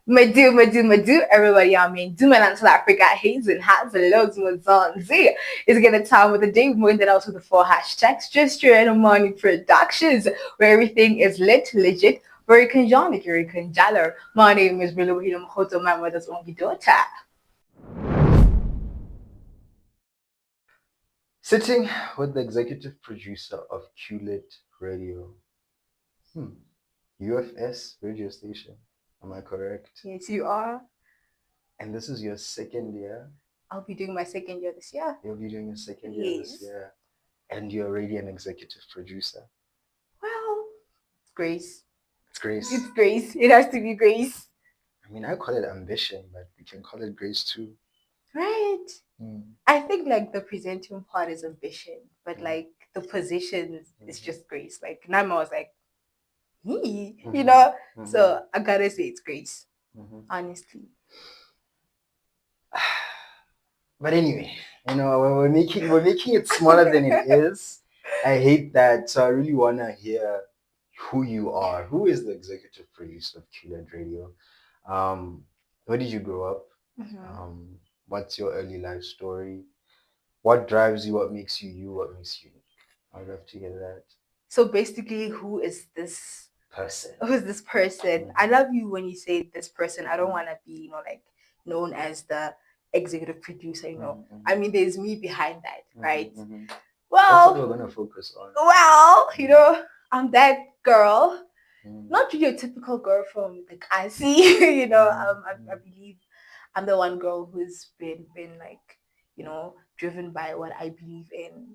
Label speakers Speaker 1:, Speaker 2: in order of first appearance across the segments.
Speaker 1: Madu, everybody, I mean, do man until Africa, hates and hats and loads more on Z. It's getting time with the day, more than also the 4 hashtags, just your money productions, where everything is lit, legit, very conjonic, very conjalo. My name is Relebohile Mokhotsoa, my mother's only daughter.
Speaker 2: Sitting with the executive producer of QLit Radio. UFS radio station. Am I correct?
Speaker 1: Yes, you are.
Speaker 2: And this is your second year?
Speaker 1: I'll be doing my second year this year.
Speaker 2: You'll be doing your second year this year. And you're already an executive producer.
Speaker 1: Well, it's Grace.
Speaker 2: It's Grace.
Speaker 1: It's Grace. It has to be Grace.
Speaker 2: I mean, I call it ambition, but we can call it Grace too.
Speaker 1: Right. I think like the presenting part is ambition, but like the position is just Grace. Like Nama was like, me, you know? So I gotta say it's Grace, honestly.
Speaker 2: But anyway, we're making it smaller than it is. I hate that, so I really wanna hear who you are. Who is the executive producer of QLit Radio? Where did you grow up? What's your early life story? What drives you? What makes you you? What makes you unique? I'd love to hear that.
Speaker 1: So basically, who is this
Speaker 2: person?
Speaker 1: Who is this person? I love you when you say this person. I don't want to be, like known as the executive producer. I mean, there's me behind that, right? Well,
Speaker 2: that's what we're gonna focus on.
Speaker 1: Well, I'm that girl. Not really a typical girl from the Kasi, I believe I'm the one girl who's been like, driven by what I believe in,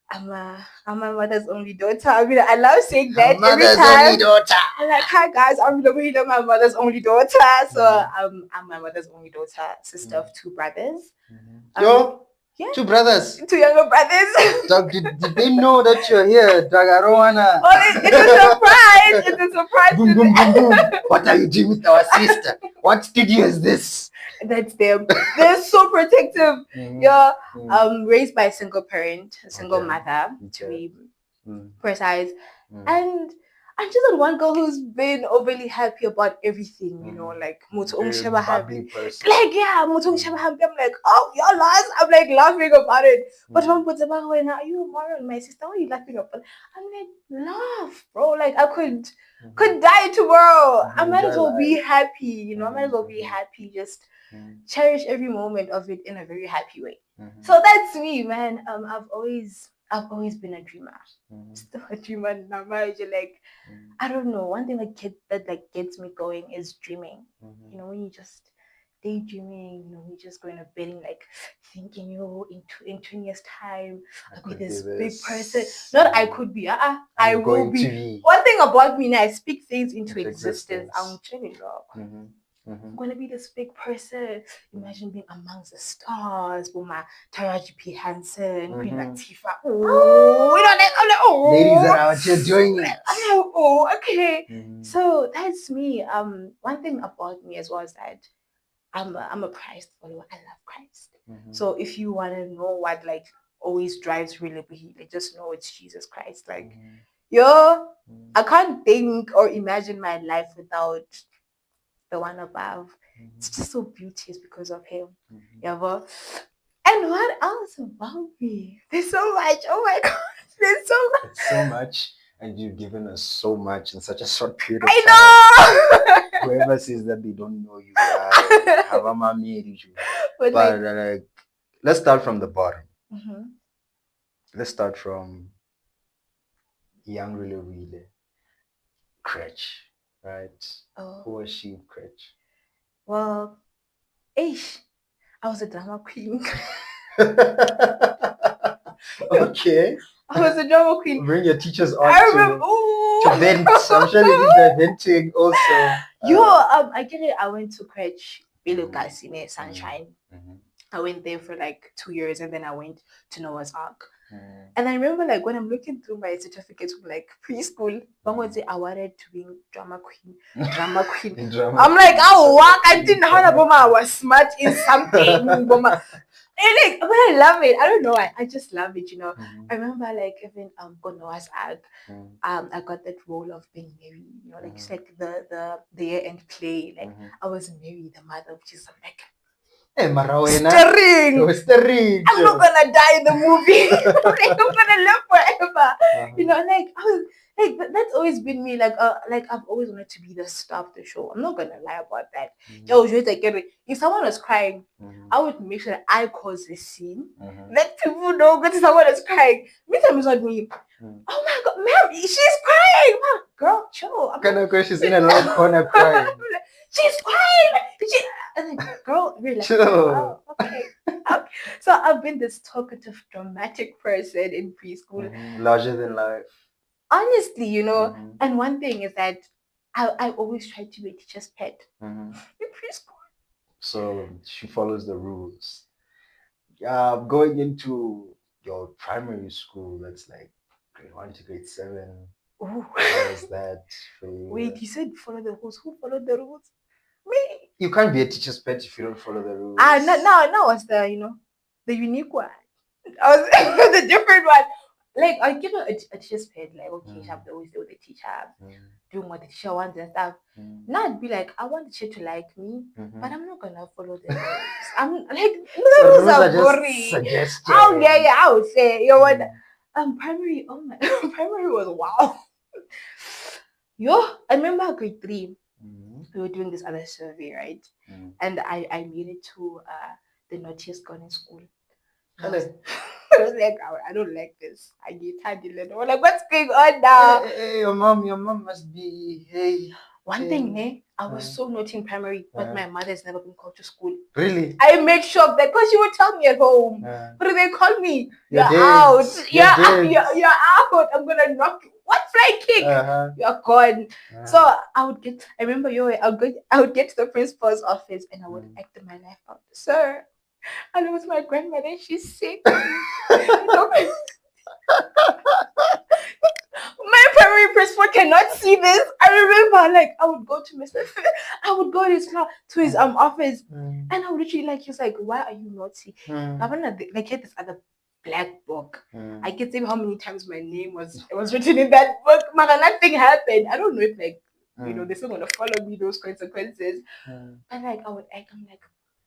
Speaker 1: I'm my mother's only daughter. I mean, I love saying that every time. Only daughter. I'm like, hi guys, I'm my mother's only daughter. So I'm my mother's only daughter, sister of 2 brothers.
Speaker 2: Yeah. 2 brothers.
Speaker 1: 2 younger brothers.
Speaker 2: Doug, did they know that you're here? Doug, I don't wanna.
Speaker 1: It's a surprise. It's a surprise.
Speaker 2: Boom, boom, boom, boom. What are you doing with our sister? What studio is this?
Speaker 1: That's them. They're so protective. Raised by a single parent, a single mother, to be precise. And I'm just not one girl who's been overly happy about everything, like
Speaker 2: bubbly person.
Speaker 1: I'm like, oh, y'all lost. I'm like laughing about it. But one puts about when are you more on my sister? What are you laughing about? I'm like, laugh, bro. Like I could die tomorrow. I might as well be happy, I might as well be happy. Just cherish every moment of it in a very happy way. So that's me, man. I've always been a dreamer. Still a dreamer now. Like, I don't know. One thing that gets me going is dreaming. When you just daydreaming, you're just going to bed and like thinking, in 20 years time, I'll be this big person. Not I could be. I will be. One thing about me now, I speak things into existence. I'm telling you. I'm gonna be this big person. Imagine being amongst the stars. Taraji P. Henson, Queen Latifah.
Speaker 2: Ladies that are out here doing it.
Speaker 1: Okay. So that's me. One thing about me as well is that I'm a Christ follower. I love Christ. So if you want to know what like always drives Relebohile, just know it's Jesus Christ. Like, I can't think or imagine my life without the one above. It's just so beauteous because of him. And what else about me? There's so much. Oh my God, there's so much.
Speaker 2: There's so much, and you've given us so much in such a short period of
Speaker 1: time.
Speaker 2: I know. Whoever says that they don't know you, have a mommy. But like, let's start from the bottom. Let's start from young Relebohile, Crutch. Right. Who was she in Crutch?
Speaker 1: Well, I was a drama queen.
Speaker 2: Okay.
Speaker 1: I was a drama queen.
Speaker 2: Bring your teachers on to vent. I'm sure they did the venting also.
Speaker 1: I get it. I went to Crutch, Belukasine, Sunshine. I went there for like 2 years and then I went to Noah's Ark. And I remember like when I'm looking through my certificates from like preschool, someone say I wanted to be drama queen. I'm like, oh wow, I didn't know how I was smart in something. And like, but I love it. I don't know why. I just love it,
Speaker 2: Mhm.
Speaker 1: I remember like even Gonoa's Arc,
Speaker 2: Mhm.
Speaker 1: I got that role of being Mary, like it's
Speaker 2: Mhm.
Speaker 1: like the year end play. Like
Speaker 2: Mhm.
Speaker 1: I was Mary, the mother, which is like
Speaker 2: Hey, Marawena.
Speaker 1: stirring.
Speaker 2: It was the reach.
Speaker 1: I'm not gonna die in the movie. Like I'm gonna live forever.
Speaker 2: Uh-huh.
Speaker 1: Like I was like that's always been me. Like I've always wanted to be the star of the show. I'm not gonna lie about that.
Speaker 2: Mhm.
Speaker 1: Yo, just like if someone was crying,
Speaker 2: Mhm.
Speaker 1: I would make sure that I cause the scene.
Speaker 2: Mhm.
Speaker 1: Let people know because someone is crying. Meantime, it's not me.
Speaker 2: Mhm.
Speaker 1: Oh my god, ma'am, she's crying. Ma'am, girl, chill. I'm
Speaker 2: Kind
Speaker 1: like,
Speaker 2: of girl, she's in a little corner crying.
Speaker 1: she's crying. I'm like, girl, relax.
Speaker 2: Chill.
Speaker 1: Oh, okay. Okay. So I've been this talkative, dramatic person in preschool.
Speaker 2: Larger than life.
Speaker 1: Honestly,
Speaker 2: Mhm.
Speaker 1: and one thing is that I always try to be a teacher's pet
Speaker 2: Mhm.
Speaker 1: in preschool.
Speaker 2: So she follows the rules. Going into your primary school, that's like grade 1 to grade 7.
Speaker 1: Ooh.
Speaker 2: How was that for
Speaker 1: Wait,
Speaker 2: you?
Speaker 1: you said follow the rules. Who followed the rules? Me.
Speaker 2: You can't be a teacher's pet if you don't follow the rules.
Speaker 1: Now was the the unique one. I was the different one. Like I give a teacher's pet, like okay, she have to always do with the teacher, doing what the teacher wants and stuff. Now I'd be like, I want the teacher to like me, but I'm not gonna follow the rules. I'm like the
Speaker 2: So
Speaker 1: rules
Speaker 2: rules
Speaker 1: are
Speaker 2: are just
Speaker 1: boring.
Speaker 2: suggestions.
Speaker 1: Oh yeah, I would say you know what primary oh my primary was wow. Yo, I remember grade 3, we were doing this other survey, right? And I made it to the naughtiest girl in school. I was, I was like, I don't like this. I get tired. I'm like, what's going on now?
Speaker 2: Hey, your mom must be. Hey.
Speaker 1: One thing, I was so naughty in primary, but my mother has never been called to school.
Speaker 2: Really?
Speaker 1: I made sure of that because she would tell me at home. What do they call me? You're out.
Speaker 2: You're dead.
Speaker 1: You're out. I'm gonna knock you. What fly kick? You're gone. So I would get. I remember I would get to the principal's office and I would act my life out. Sir, and it was my grandmother. She's sick. My primary principal cannot see this. I remember, like, I would go to Mr. I would go to his class, to his office, and I would literally like, he was like, "Why are you naughty?" Like, he had this other black book. I can tell you how many times my name was written in that book. Man, nothing happened. I don't know if like they're still gonna follow me those consequences. And like I would act, I'm like,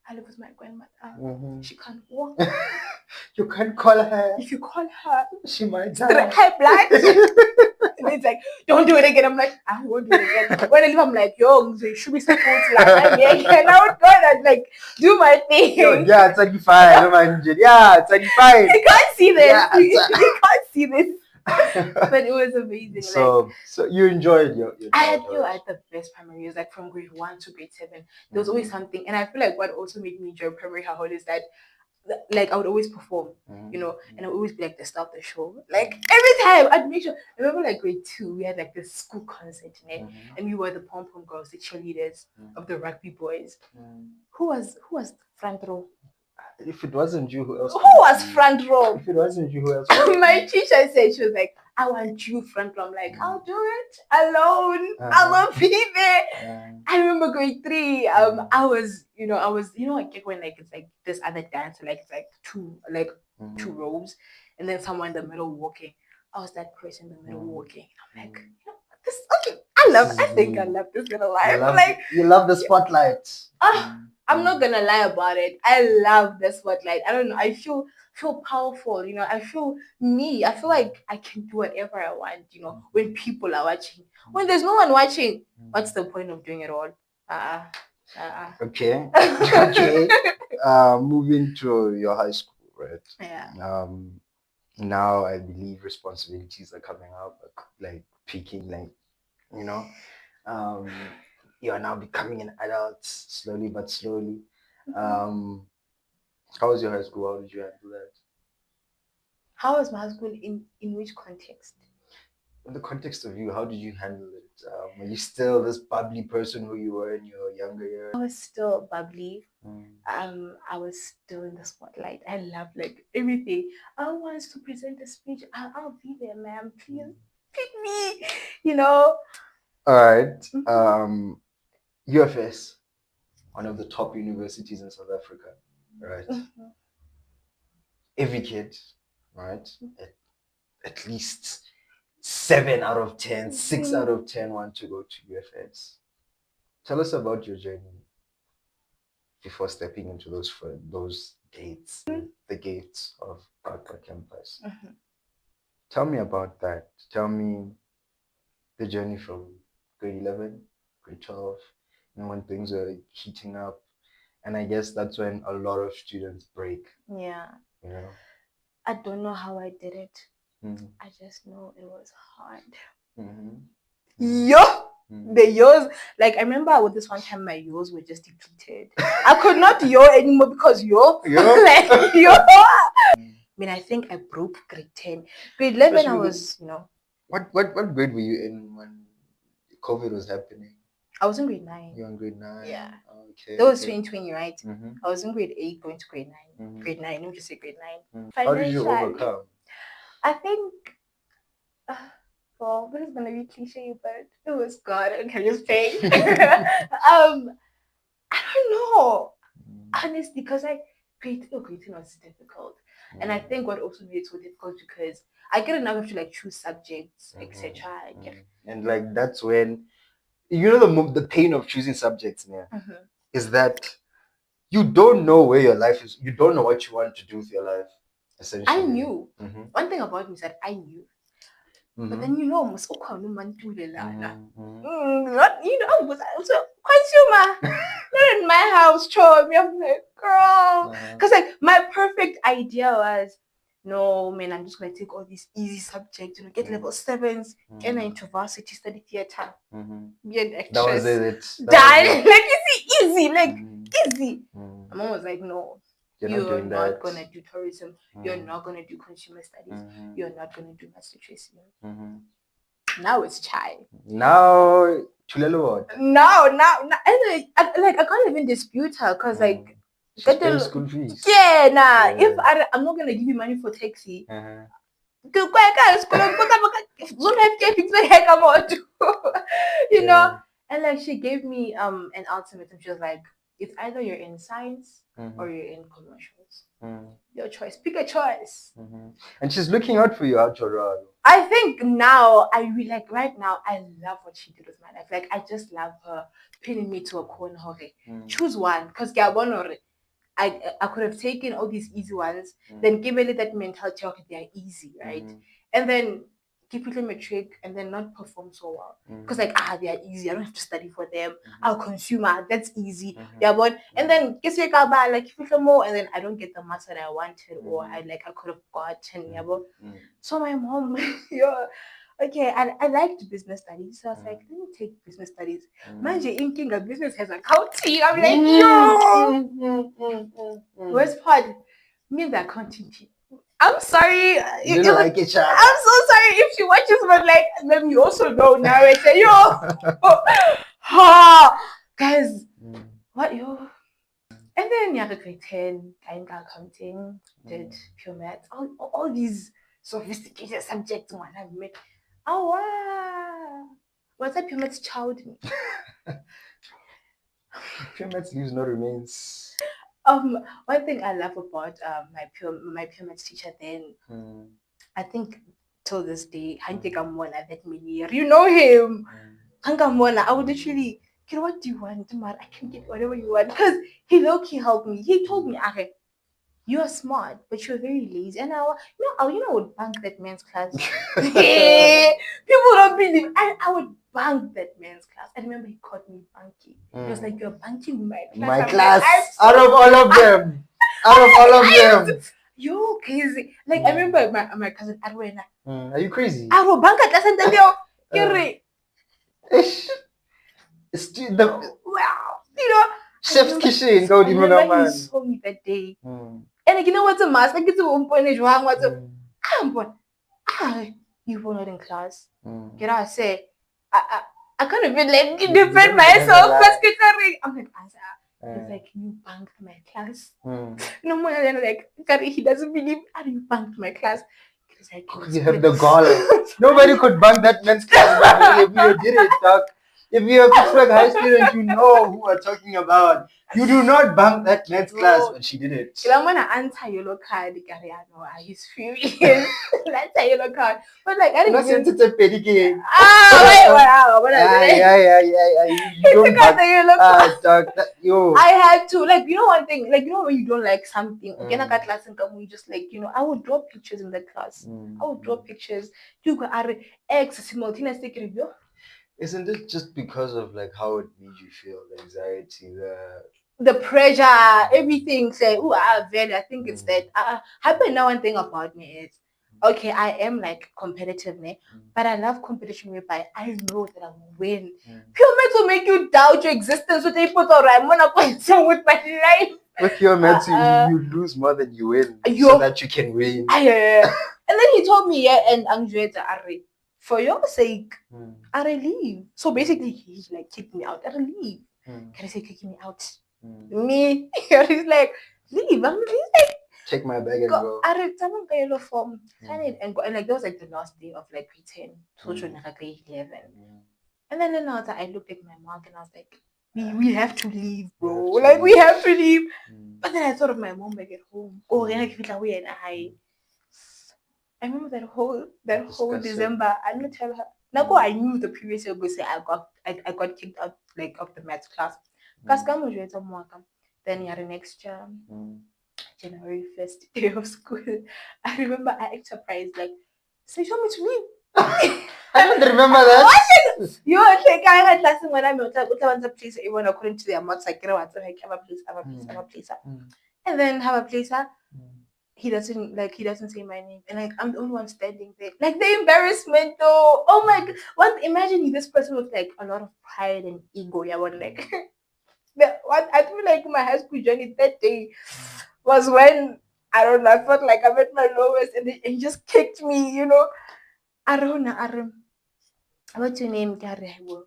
Speaker 1: I live with my grandmother. She can't walk.
Speaker 2: You can't call her.
Speaker 1: If you call her,
Speaker 2: She might
Speaker 1: die.
Speaker 2: die.
Speaker 1: High blood. And it's like, don't do it again. I'm like, I won't do it again. When I leave, I'm like, yo, they should be supposed to like again. I would go and like do my thing.
Speaker 2: Yo, yeah, 35. No man, yeah, 35.
Speaker 1: You can't see this.
Speaker 2: Yeah,
Speaker 1: you can't see this. But it was amazing.
Speaker 2: So you enjoyed your
Speaker 1: I had the best primary years, like from grade 1 to grade 7. There was always something, and I feel like what also made me enjoy primary household is that like I would always perform, and I would always be like the star of the show. Like every time I'd make sure. I remember like grade 2, we had like this school concert in it, and we were the pom pom girls, the cheerleaders of the rugby boys. Who was front row?
Speaker 2: If it wasn't you, who else?
Speaker 1: Who was front row?
Speaker 2: If it wasn't you, who else?
Speaker 1: My teacher said, she was like, I want you front row. I'm like, I'll do it alone. I will be there. I remember grade 3. I was, like when like it's like this other dancer, like it's like two rows, and then someone in the middle walking. I was that person in the middle walking. I'm like, this. Okay, I think I love this little life.
Speaker 2: You love the spotlight.
Speaker 1: I'm not gonna lie about it. I love the spotlight. I don't know. I feel powerful. I feel me. I feel like I can do whatever I want. When people are watching. When there's no one watching, what's the point of doing it all?
Speaker 2: Okay. Okay. Moving to your high school, right?
Speaker 1: Yeah.
Speaker 2: Now I believe responsibilities are coming up, like peaking, like you are now becoming an adult slowly but slowly. How was your high school? How did you handle that?
Speaker 1: How was my high school in which context?
Speaker 2: In the context of you, how did you handle it? Were you still this bubbly person who you were in your younger years?
Speaker 1: I was still bubbly. I was still in the spotlight. I love like everything. I want to present a speech. I'll be there, ma'am. Please pick me.
Speaker 2: All right. UFS, one of the top universities in South Africa, right? every kid, right? At least 7 out of 10, 6 out of 10 want to go to UFS. Tell us about your journey before stepping into those gates, the gates of Bachelor campus. Tell me about that. Tell me the journey from grade 11, grade 12, when things are heating up. And I guess that's when a lot of students break.
Speaker 1: Yeah.
Speaker 2: You know?
Speaker 1: I don't know how I did it. I just know it was hard. The yours, like I remember with this one time my yours were just depleted. I could not yaw anymore because like I mean, I think I broke grade 10. Grade 11 especially I was,
Speaker 2: What grade were you in when COVID was happening?
Speaker 1: I was in grade 9.
Speaker 2: You were in grade 9?
Speaker 1: Yeah.
Speaker 2: Okay.
Speaker 1: That was 2020, right? I was in grade 8 going to grade 9. Grade 9, let me just say grade 9.
Speaker 2: How did you overcome?
Speaker 1: I think, well, this is going to be cliche, but it was God. Okay, just saying. I don't know. Honestly, because grade 10 was difficult. And I think what also made it so difficult because I get enough to like choose subjects, etc.
Speaker 2: And like that's when the pain of choosing subjects is that you don't know where your life is. You don't know what you want to do with your life. Essentially,
Speaker 1: I knew. One thing about me is that I knew. But then was consumer. Not in my house, chore. I'm like, girl. Because like my perfect idea was, no, man, I'm just gonna take all these easy subjects, get level 7s, get into varsity, study theater, be an actress.
Speaker 2: That was it.
Speaker 1: Like you see, easy, like easy. My mom was like, no. You're not going to do tourism. You're not going to do consumer studies. You're not going to do mass literacy. Now it's chai.
Speaker 2: Now, Chulelo.
Speaker 1: Now, and I can't even dispute her because like,
Speaker 2: get the school fees.
Speaker 1: Yeah, nah. Yeah. If I'm not going to give you money for taxi, and like she gave me an ultimatum. She was like, it's either you're in science or you're in commercials. Your choice. Pick a choice.
Speaker 2: And she's looking out for you, Achora.
Speaker 1: I think now right now I love what she did with my life. Like I just love her pinning me to a corner. Choose one, because I could have taken all these easy ones, then given it that mentality, okay, they're easy, right? And then keep it in matric and then not perform so well. Because they're easy. I don't have to study for them. I'll consume that's easy. Yeah, but and then guess you can buy like keep it more and then I don't get the marks that I wanted or I could have gotten. Yeah, but so my mom, okay, I liked business studies. So I was like, let me take business studies. Mind you, inking a business has accounting. I'm like, worst part, me and the accounting team. I'm sorry.
Speaker 2: You don't like it, child.
Speaker 1: I'm so sorry if she watches, but like, let me also know now. I say, guys, what yo? And then grade 10, kind of accounting, did pure maths, all these sophisticated subjects one I've met. Oh wow! What's that pure maths child me?
Speaker 2: Pure maths leaves no remains.
Speaker 1: One thing I love about my pure maths teacher then, I think till this day, Hantekamona that many year. You know him. Hankamona, I would literally, what do you want? I can get whatever you want. Because he low-key helped me. He told me, okay, you're smart, but you're very lazy. And I would bunk that man's class. People don't believe. I would bunk that man's class. I remember he called me bunky. He was like, you're bunking my class.
Speaker 2: My class. Out of all of them.
Speaker 1: You're crazy. Like, I remember my cousin Arwena.
Speaker 2: Are you crazy?
Speaker 1: I will bank at class and then wow.
Speaker 2: Chef's kitchen.
Speaker 1: Go he saw me that day. And like, what's a mask? Like, it's you were not in class. I say, I can't even like defend myself. I'm like, he's like, you bunked my class. No more than like, he doesn't believe you bunked my class. He's like,
Speaker 2: you have the gall. Nobody could bunk that man's class. You did it, dog. If you're a Pittsburgh High student, you know who we're talking about. You do not bump that maths class, but she did it.
Speaker 1: I'm gonna answer yellow card. He's furious. That's a yellow card. But like I didn't even.
Speaker 2: It's a pedicure.
Speaker 1: Yeah.
Speaker 2: You don't bump. Dog,
Speaker 1: I had to one thing, when you don't like something, class and you just I would draw pictures in the class. I would draw pictures. You go X simultaneously review.
Speaker 2: Isn't it just because of how it made you feel, the anxiety,
Speaker 1: the pressure, everything? Say, I think it's that. Happen now. One thing about me is, okay, I am competitive, but I love competition whereby I know that I will win. Pure maths will make you doubt your existence. What they put on, I'm gonna go with my life.
Speaker 2: With your maths, you lose more than you win, so that you can win.
Speaker 1: And then he told me, and for your sake, I leave. So basically, he's kicked me out. I leave. Can I say kicking me out? Me, he's like, leave. I'm
Speaker 2: take my bag and go.
Speaker 1: Someone got yellow form, sign it and go. And that was the last day of grade 10, so grade 11. And then after I looked at my mark and I was like, we have to leave, bro. We have to leave. But then I thought of my mom back at home. Oh, then I remember that whole December. I didn't tell her. I knew the previous year go say I got kicked out of the maths class. Then next year, January 1st day of school, I remember I acted surprised so you told me to leave.
Speaker 2: I don't remember that.
Speaker 1: You are I had lesson when I'm place everyone according to their marks. Have a place. And then have a place. He doesn't say my name, and I'm the only one standing there. The embarrassment though. Oh my god! Imagine this person with a lot of pride and ego. Yeah, I feel my high school journey that day was when I don't know. I felt like I'm at my lowest, and he just kicked me. I don't know. What's your name? Relebohile.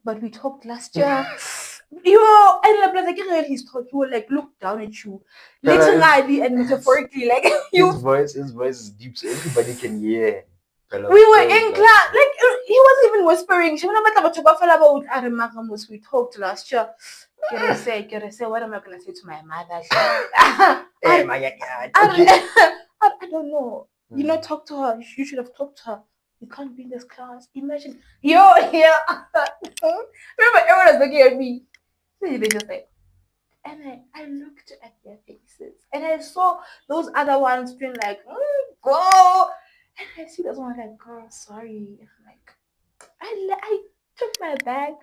Speaker 1: But we talked last year. And he's talking. He will look down at you, literally and metaphorically.
Speaker 2: His voice is deep, so everybody can hear.
Speaker 1: We were in class. He wasn't even whispering. We talked last year. What am I gonna say to my mother? I don't know. Talk to her. You should have talked to her. You can't be in this class. Imagine. Remember, everyone was looking at me. So they just and I looked at their faces and I saw those other ones being go. And I see this one girl, sorry. I took my bag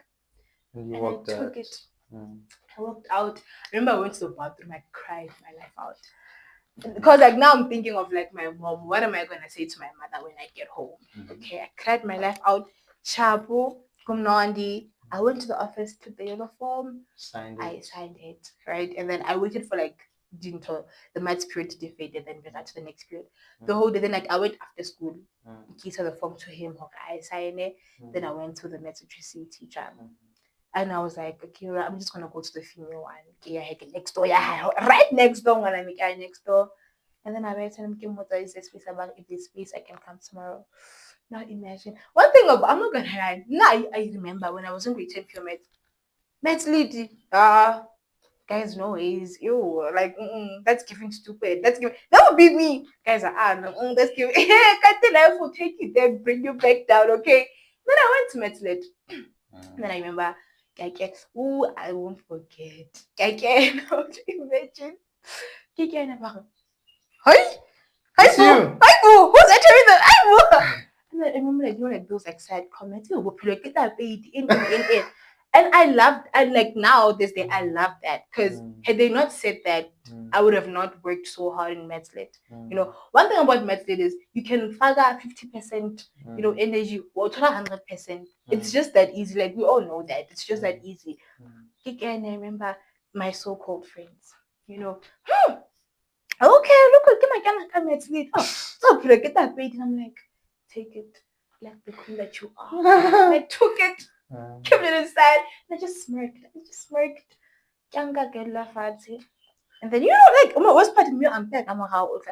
Speaker 2: and
Speaker 1: I took it. I walked out. I remember I went to the bathroom. I cried my life out. Because now I'm thinking of my mom. What am I gonna say to my mother when I get home? Okay, I cried my life out. Chapo, Kumnondi. I went to the office, took the uniform, I signed it, right? And then I waited for until the maths period to defeat, and then we got to the next period. The whole day, then I went after school, gave the form to him, I signed it. Then I went to the maths literacy teacher. And I was like, okay, I'm just gonna go to the female one. Okay, next door, right next door when I'm next door. And then I went and what is this space about? If this space I can come tomorrow. Now imagine one thing about I'm not gonna lie. Now I remember when I was in grade 10 pure maths lady. Guys, no ways. That's giving stupid. That would be me. Guys are no, that's giving. Hey, life will take you there, bring you back down, okay? Then I went to maths lit. Then I remember. I won't forget. Not imagine. Never. Hi, boo. Who's entering the hi, and then I remember those side comments. You will get that baby in. And I loved, and now this day I love that because had they not said that, I would have not worked so hard in maths lit. One thing about maths lit is you can figure 50%, energy or 100%. It's just that easy. We all know that it's just that easy. And I remember my so-called friends. Okay, look at my camera maths lit. So get that baby, and I'm like, take it, like the queen that you are. I took it. Kept it inside. And I just smirked. Younger girl fancy. And then what's part of me? I'm back. I'm how old.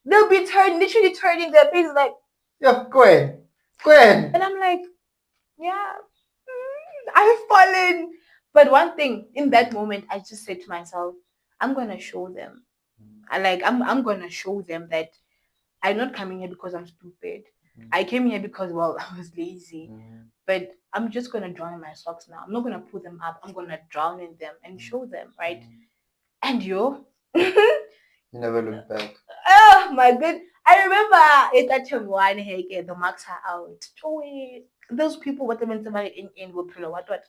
Speaker 1: They'll be literally turning their faces
Speaker 2: yeah, go ahead. When?
Speaker 1: And I'm like, yeah, I've fallen. But one thing in that moment, I just said to myself, I'm gonna show them. I'm gonna show them that I'm not coming here because I'm stupid. I came here because well I was lazy. But I'm just gonna drown in my socks now. I'm not gonna put them up. I'm gonna drown in them and show them, right? And you
Speaker 2: You never look back.
Speaker 1: oh my good. I remember at that time one hey the marks are out. Joey, those people what them in will pull what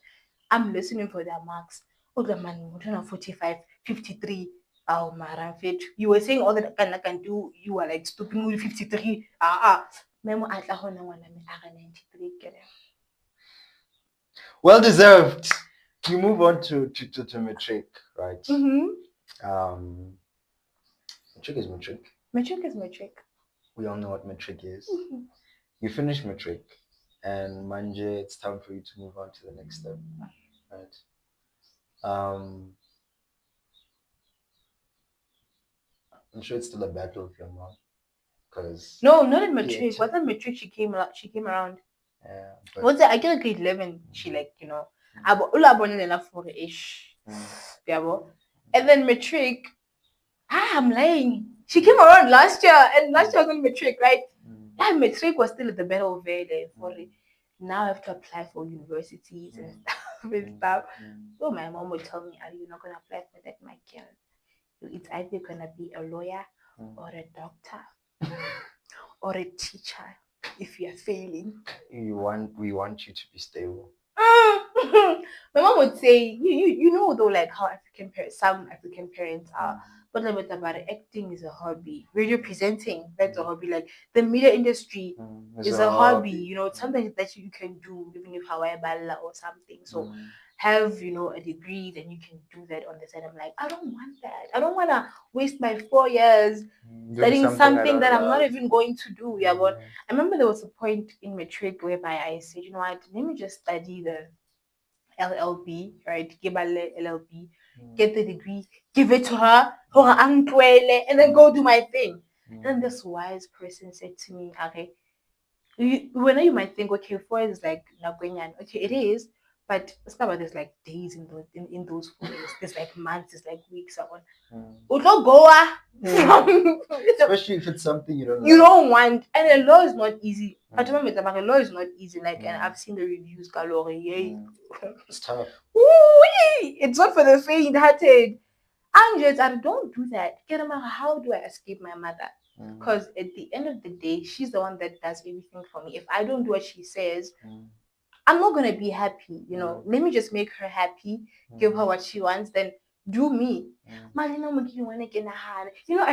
Speaker 1: I'm listening for their marks. Oh the man 45, 53. Oh my fit. You were saying all that I can do, you were like stopping with 53. Memo atla hona ngwana me aga 93 ke re.
Speaker 2: Well deserved. You move on to matric, right? Matric is matric.
Speaker 1: Matric is matric.
Speaker 2: We all know what matric is. You finish matric, and manje, it's time for you to move on to the next step, right? I'm sure it's still a battle with your mom, because
Speaker 1: no, not in matric. Wasn't matric? She came around.
Speaker 2: Yeah.
Speaker 1: What's it? I get grade 11. She like ula born enough for ish. And then matric. I'm lying. She came around last year, and last year I was on matric, right? Yeah, matric was still at the battle of for it. Now I have to apply for universities and stuff. So my mom would tell me, "Are you not gonna apply for that, my kid? It's either gonna be a lawyer or a doctor or a teacher if you're failing."
Speaker 2: We want you to be stable.
Speaker 1: My mom would say, you know though, like how some African parents are. But like about it, acting is a hobby. Radio presenting, that's a hobby. Like the media industry is a hobby. You know, it's something that you can do even if Hawaii Bala or something. So have a degree, then you can do that on the side. I'm like, I don't want that. I don't wanna waste my 4 years studying something that I'm not even going to do. Yeah, but I remember there was a point in matric whereby I said, you know what, let me just study the LLB, right? LLB, get the degree, give it to her, and then go do my thing. And then this wise person said to me, okay, you might think, okay, 4 years is like Nagwenyan. Okay, it is, but it's not about there's like days in those 4 years. There's like months, there's like weeks.
Speaker 2: Especially if it's something you don't
Speaker 1: don't want. And a law is not easy. I remember that a law is not easy. Like, and I've seen the reviews galore.
Speaker 2: It's tough.
Speaker 1: It's not for the faint-hearted. I don't do that. Get how do I escape my mother? Because at the end of the day, she's the one that does everything for me. If I don't do what she says, I'm not gonna be happy. Let me just make her happy, give her what she wants, then do me. I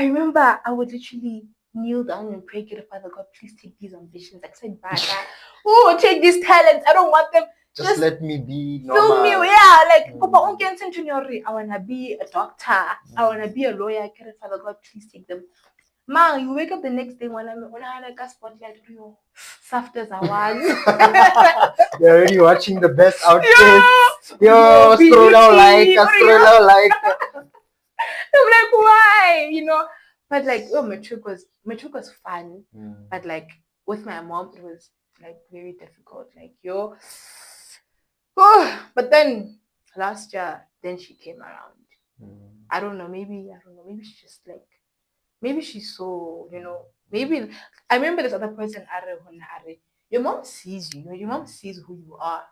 Speaker 1: remember I would literally kneel down and pray, get Father God, please take these ambitions. Like said, take these talents. I don't want them.
Speaker 2: Just let me be normal.
Speaker 1: Fill me, yeah. Like, I wanna be a doctor. I wanna be a lawyer. Get Father God, please take them. Man, you wake up the next day when I like a spotlight, soft as I was.
Speaker 2: You're already watching the best outfits. Yo, stroller like.
Speaker 1: I'm like, why? But like, matric was fun. But like with my mom, it was like very difficult. Like, but then last year, then she came around. I don't know. Maybe she's just like, maybe she's so, maybe I remember this other person, your mom sees you, your mom sees who you are.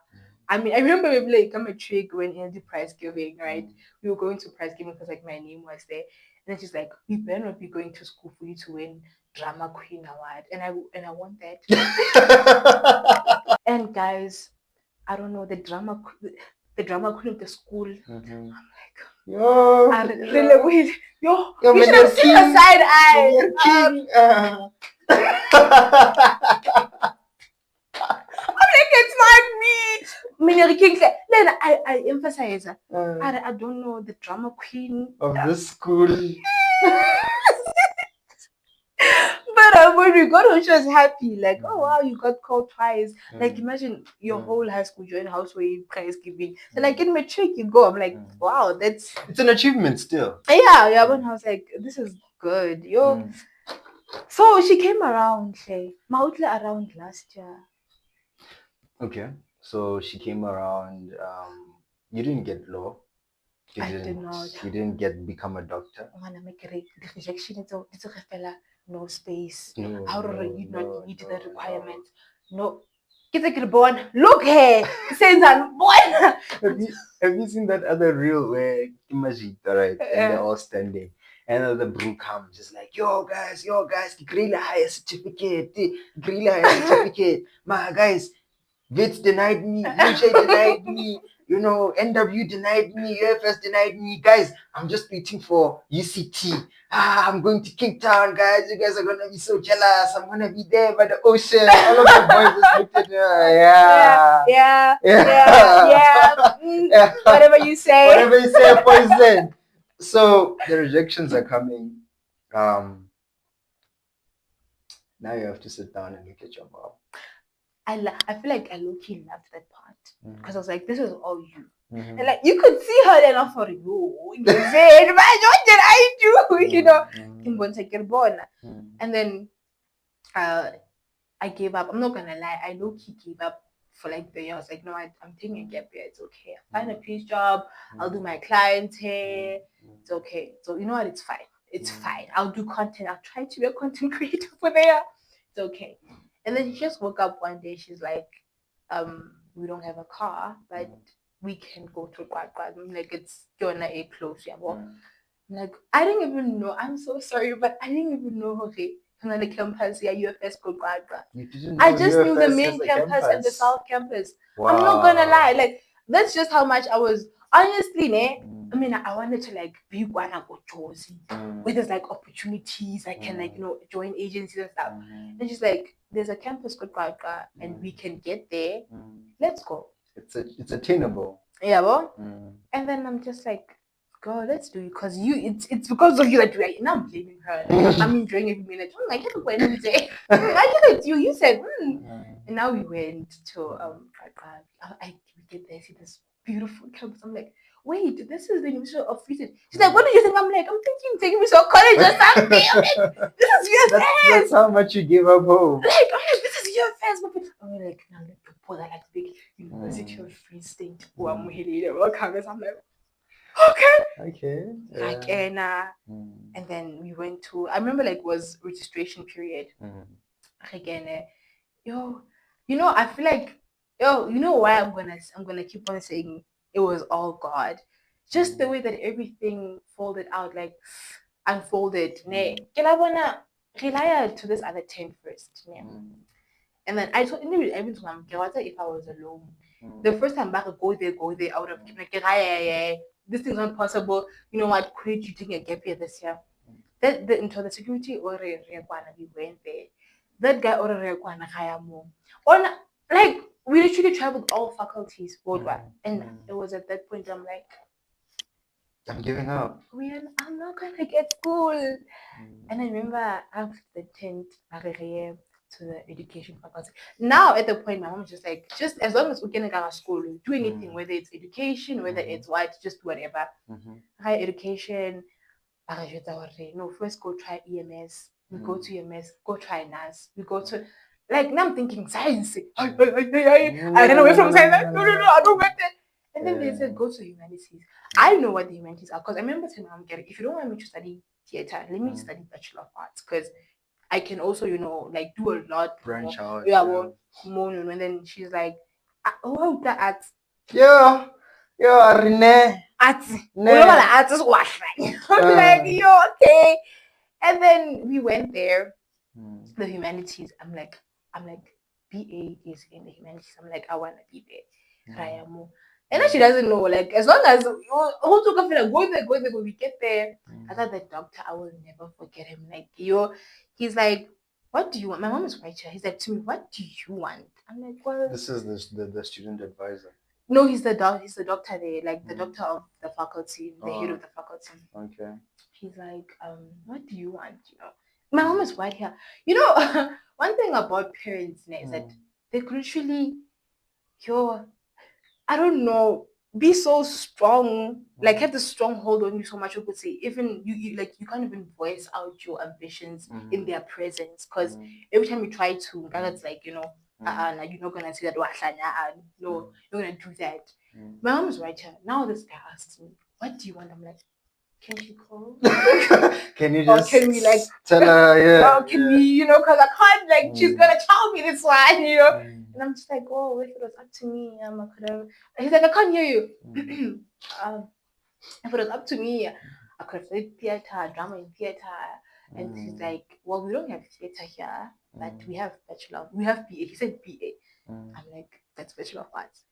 Speaker 1: I mean, I remember maybe like I'm a trick when in the prize giving, right? We were going to prize giving because like my name was there. And then she's like, we better not be going to school for you to win drama queen award. And I want that. And guys, I don't know, the drama queen of the school. I'm like, Relebohile. You should have seen the side eye. I'm like, it's not me. Then I emphasize, I don't know, the drama queen
Speaker 2: of this school.
Speaker 1: But when we got home, she was happy. Like, oh wow, you got called twice. Like, imagine your whole high school joint house where you prize giving. So like in matric, you go. I'm like, wow, it's
Speaker 2: an achievement still.
Speaker 1: Yeah. But I was like, this is good, So she came around, Mautla around last year.
Speaker 2: Okay. So she came around. You didn't get law.
Speaker 1: I did not.
Speaker 2: You didn't get become a doctor.
Speaker 1: I want to make a rejection. It's a no space.
Speaker 2: No,
Speaker 1: How do
Speaker 2: no,
Speaker 1: you not
Speaker 2: no,
Speaker 1: meet
Speaker 2: no,
Speaker 1: the
Speaker 2: no.
Speaker 1: requirements? No. Get a born. Look here. Says I'm born.
Speaker 2: Have you seen that other reel where Kimajita, right? And they're all standing. And the brew comes, just like, yo guys, Grilla higher certificate, Grilla higher certificate. My guys, Vits denied me, UJ denied me, NW denied me, UFS denied me. Guys, I'm just waiting for UCT. I'm going to Cape Town, guys. You guys are gonna be so jealous. I'm gonna be there by the ocean. All of the boys just looked at her. Yeah.
Speaker 1: Whatever you say.
Speaker 2: Whatever you say, poison. So the rejections are coming. Now you have to sit down and look at your mom.
Speaker 1: I feel like I low-key loved that part because I was like, this is all you.
Speaker 2: Mm-hmm.
Speaker 1: And like you could see her then off for you. You said, man, what did I do? You know, and then I gave up. I'm not gonna lie, I low-key gave up for like the year. I was like, no, I'm taking a gap year. It's okay. I'll find a peace job. I'll do my clients hair. It's okay. So you know what? It's fine. It's fine. I'll do content. I'll try to be a content creator for there. It's okay. And then she just woke up one day. She's like, we don't have a car, but we can go to Kwakwa. Like it's Jona A close, yeah. Like I didn't even know. I'm so sorry, but I didn't even know. Okay, from the campus, yeah, UFS Kwakwa. I just knew the main campus and the south campus. Wow. I'm not gonna lie. Like that's just how much I was. Honestly, I mean, I wanted to like be one go Josie, where there's like opportunities. I can like join agencies and stuff. And she's like, there's a campus called Kwakwa, and we can get there. Let's go.
Speaker 2: It's attainable.
Speaker 1: Yeah, well. And then I'm just like, girl, let's do it because it's because of you that we're now I'm blaming her. Like, I'm enjoying every minute. I'm like, I give it to you. You said, and now we went to I get there, see this beautiful campus. I'm like, wait, this is the University of Physics. She's like, what do you think? I'm like, I'm thinking taking me to a college or something. I'm like, this is your
Speaker 2: That's how much you give up home.
Speaker 1: Like, this is your first. I'm like, now let me pull that like big University of Free State. I'm like,
Speaker 2: okay.
Speaker 1: Like and then we went to I remember like was registration period. Again, I feel like you know why I'm gonna keep on saying it was all God. Just the way that everything folded out, like unfolded. Can I wanna rely to this other 10 first? And then I told everyone if I was alone. The first time back go there, out of like, this thing's not possible. You know what? Quit you taking a gap year this year. That into the security or we went there. That guy or on like we literally traveled all faculties worldwide. And it was at that point I'm like,
Speaker 2: I'm giving up.
Speaker 1: I'm not gonna get school. And I remember after the tent to the education faculty. Now at the point my mom is just like, just as long as we can go to school, do anything, whether it's education, whether it's what, just whatever. Higher education, no, first go try EMS. We go to EMS, go try NAS. We go to like now I'm thinking science. I ran away from science. No, I don't want that. And then they said go to humanities. I know what the humanities are because I remember telling my mom, if you don't want me to study theater, let me study Bachelor of Arts because I can also, like do a lot.
Speaker 2: Branch out.
Speaker 1: Yeah, and then she's like, oh, the arts.
Speaker 2: Yeah, Rene.
Speaker 1: Arts. Arts is wash, right? I'm like, okay. And then we went there, the humanities. I'm like, BA is in the humanities. I'm like, I want to be there. And then she doesn't know, like, as long as go there, we get there. I thought the doctor, I will never forget him. Like, he's like, what do you want? My mom is right here. He's like to me, what do you want? I'm like, well,
Speaker 2: this is the student advisor.
Speaker 1: No, he's the doctor there, like the doctor of the faculty, the head of the faculty.
Speaker 2: Okay.
Speaker 1: He's like, what do you want? My mom is right here. One thing about parents is that they could literally, I don't know, be so strong, like have this strong hold on you so much. You could say even you like you can't even voice out your ambitions in their presence because every time you try to, it's like no, you're not gonna say that. No, you're gonna do that. My mom's right here. Now this guy asks me, "What do you want?" I'm like, "Can she call?
Speaker 2: Can you
Speaker 1: Or
Speaker 2: just
Speaker 1: can we like
Speaker 2: tell her? Yeah.
Speaker 1: or can we, because I can't like she's gonna tell me this one. And I'm just like, oh, if it was up to me, I could have. He's like, I can't hear you. If it was up to me, I could have studied theater, drama in theater. And he's like, well, we don't have theater here, but we have we have BA. He said BA. I'm like, that's Bachelor of Arts.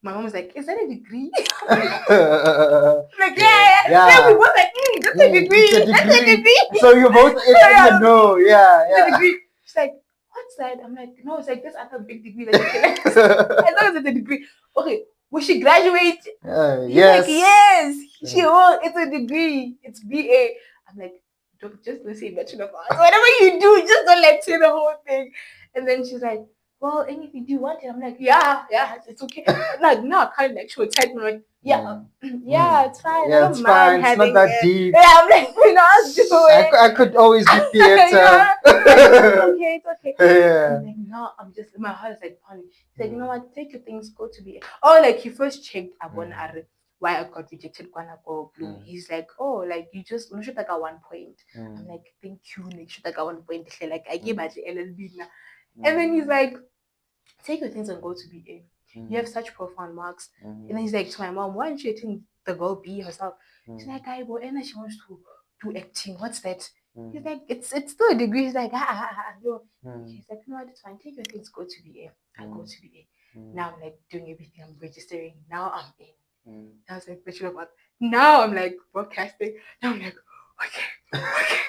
Speaker 1: My mom was like, is that a degree? Like, yeah. Then we both like, that's a degree. That's a degree.
Speaker 2: So you both in the know, yeah.
Speaker 1: It's a degree. She's like, what's that? I'm like, no, it's like this other big degree that you can. As long as it's a degree. Okay, will she graduate? He's like, yes, she will. It's a degree. It's BA. I'm like, don't just say Bachelor of Arts. Whatever you do, just don't let's say the whole thing. And then she's like, well, anything, do you want it? I'm like, yeah, it's okay. Like, no, I can't like show it. I'm like, yeah, it's fine.
Speaker 2: Yeah,
Speaker 1: I don't mind having
Speaker 2: it's not that deep.
Speaker 1: Yeah, I'm like, I'll do it.
Speaker 2: I could always do theater.
Speaker 1: It's okay.
Speaker 2: Yeah.
Speaker 1: I'm like, no, I'm just, my heart is like pounding. He's like, you know what, take your things, go to be. Oh, like he first checked why I got rejected. He's like, oh, like you just, you should like at 1 point. I'm like, thank you, like should like at 1 point. Like I gave my LLB now. And then he's like, take your things and go to BA. You have such profound marks. And then he's like to my mom, why aren't you letting the girl be herself? She's like, I will, and she wants to do acting. What's that? He's like, it's still a degree. He's like, no. He's like, no, it's fine. Take your things, go to BA. I go to BA. Now I'm like doing everything. I'm registering. Now I'm in. I was like, Bachelor of Arts. Now I'm like broadcasting. Now I'm like,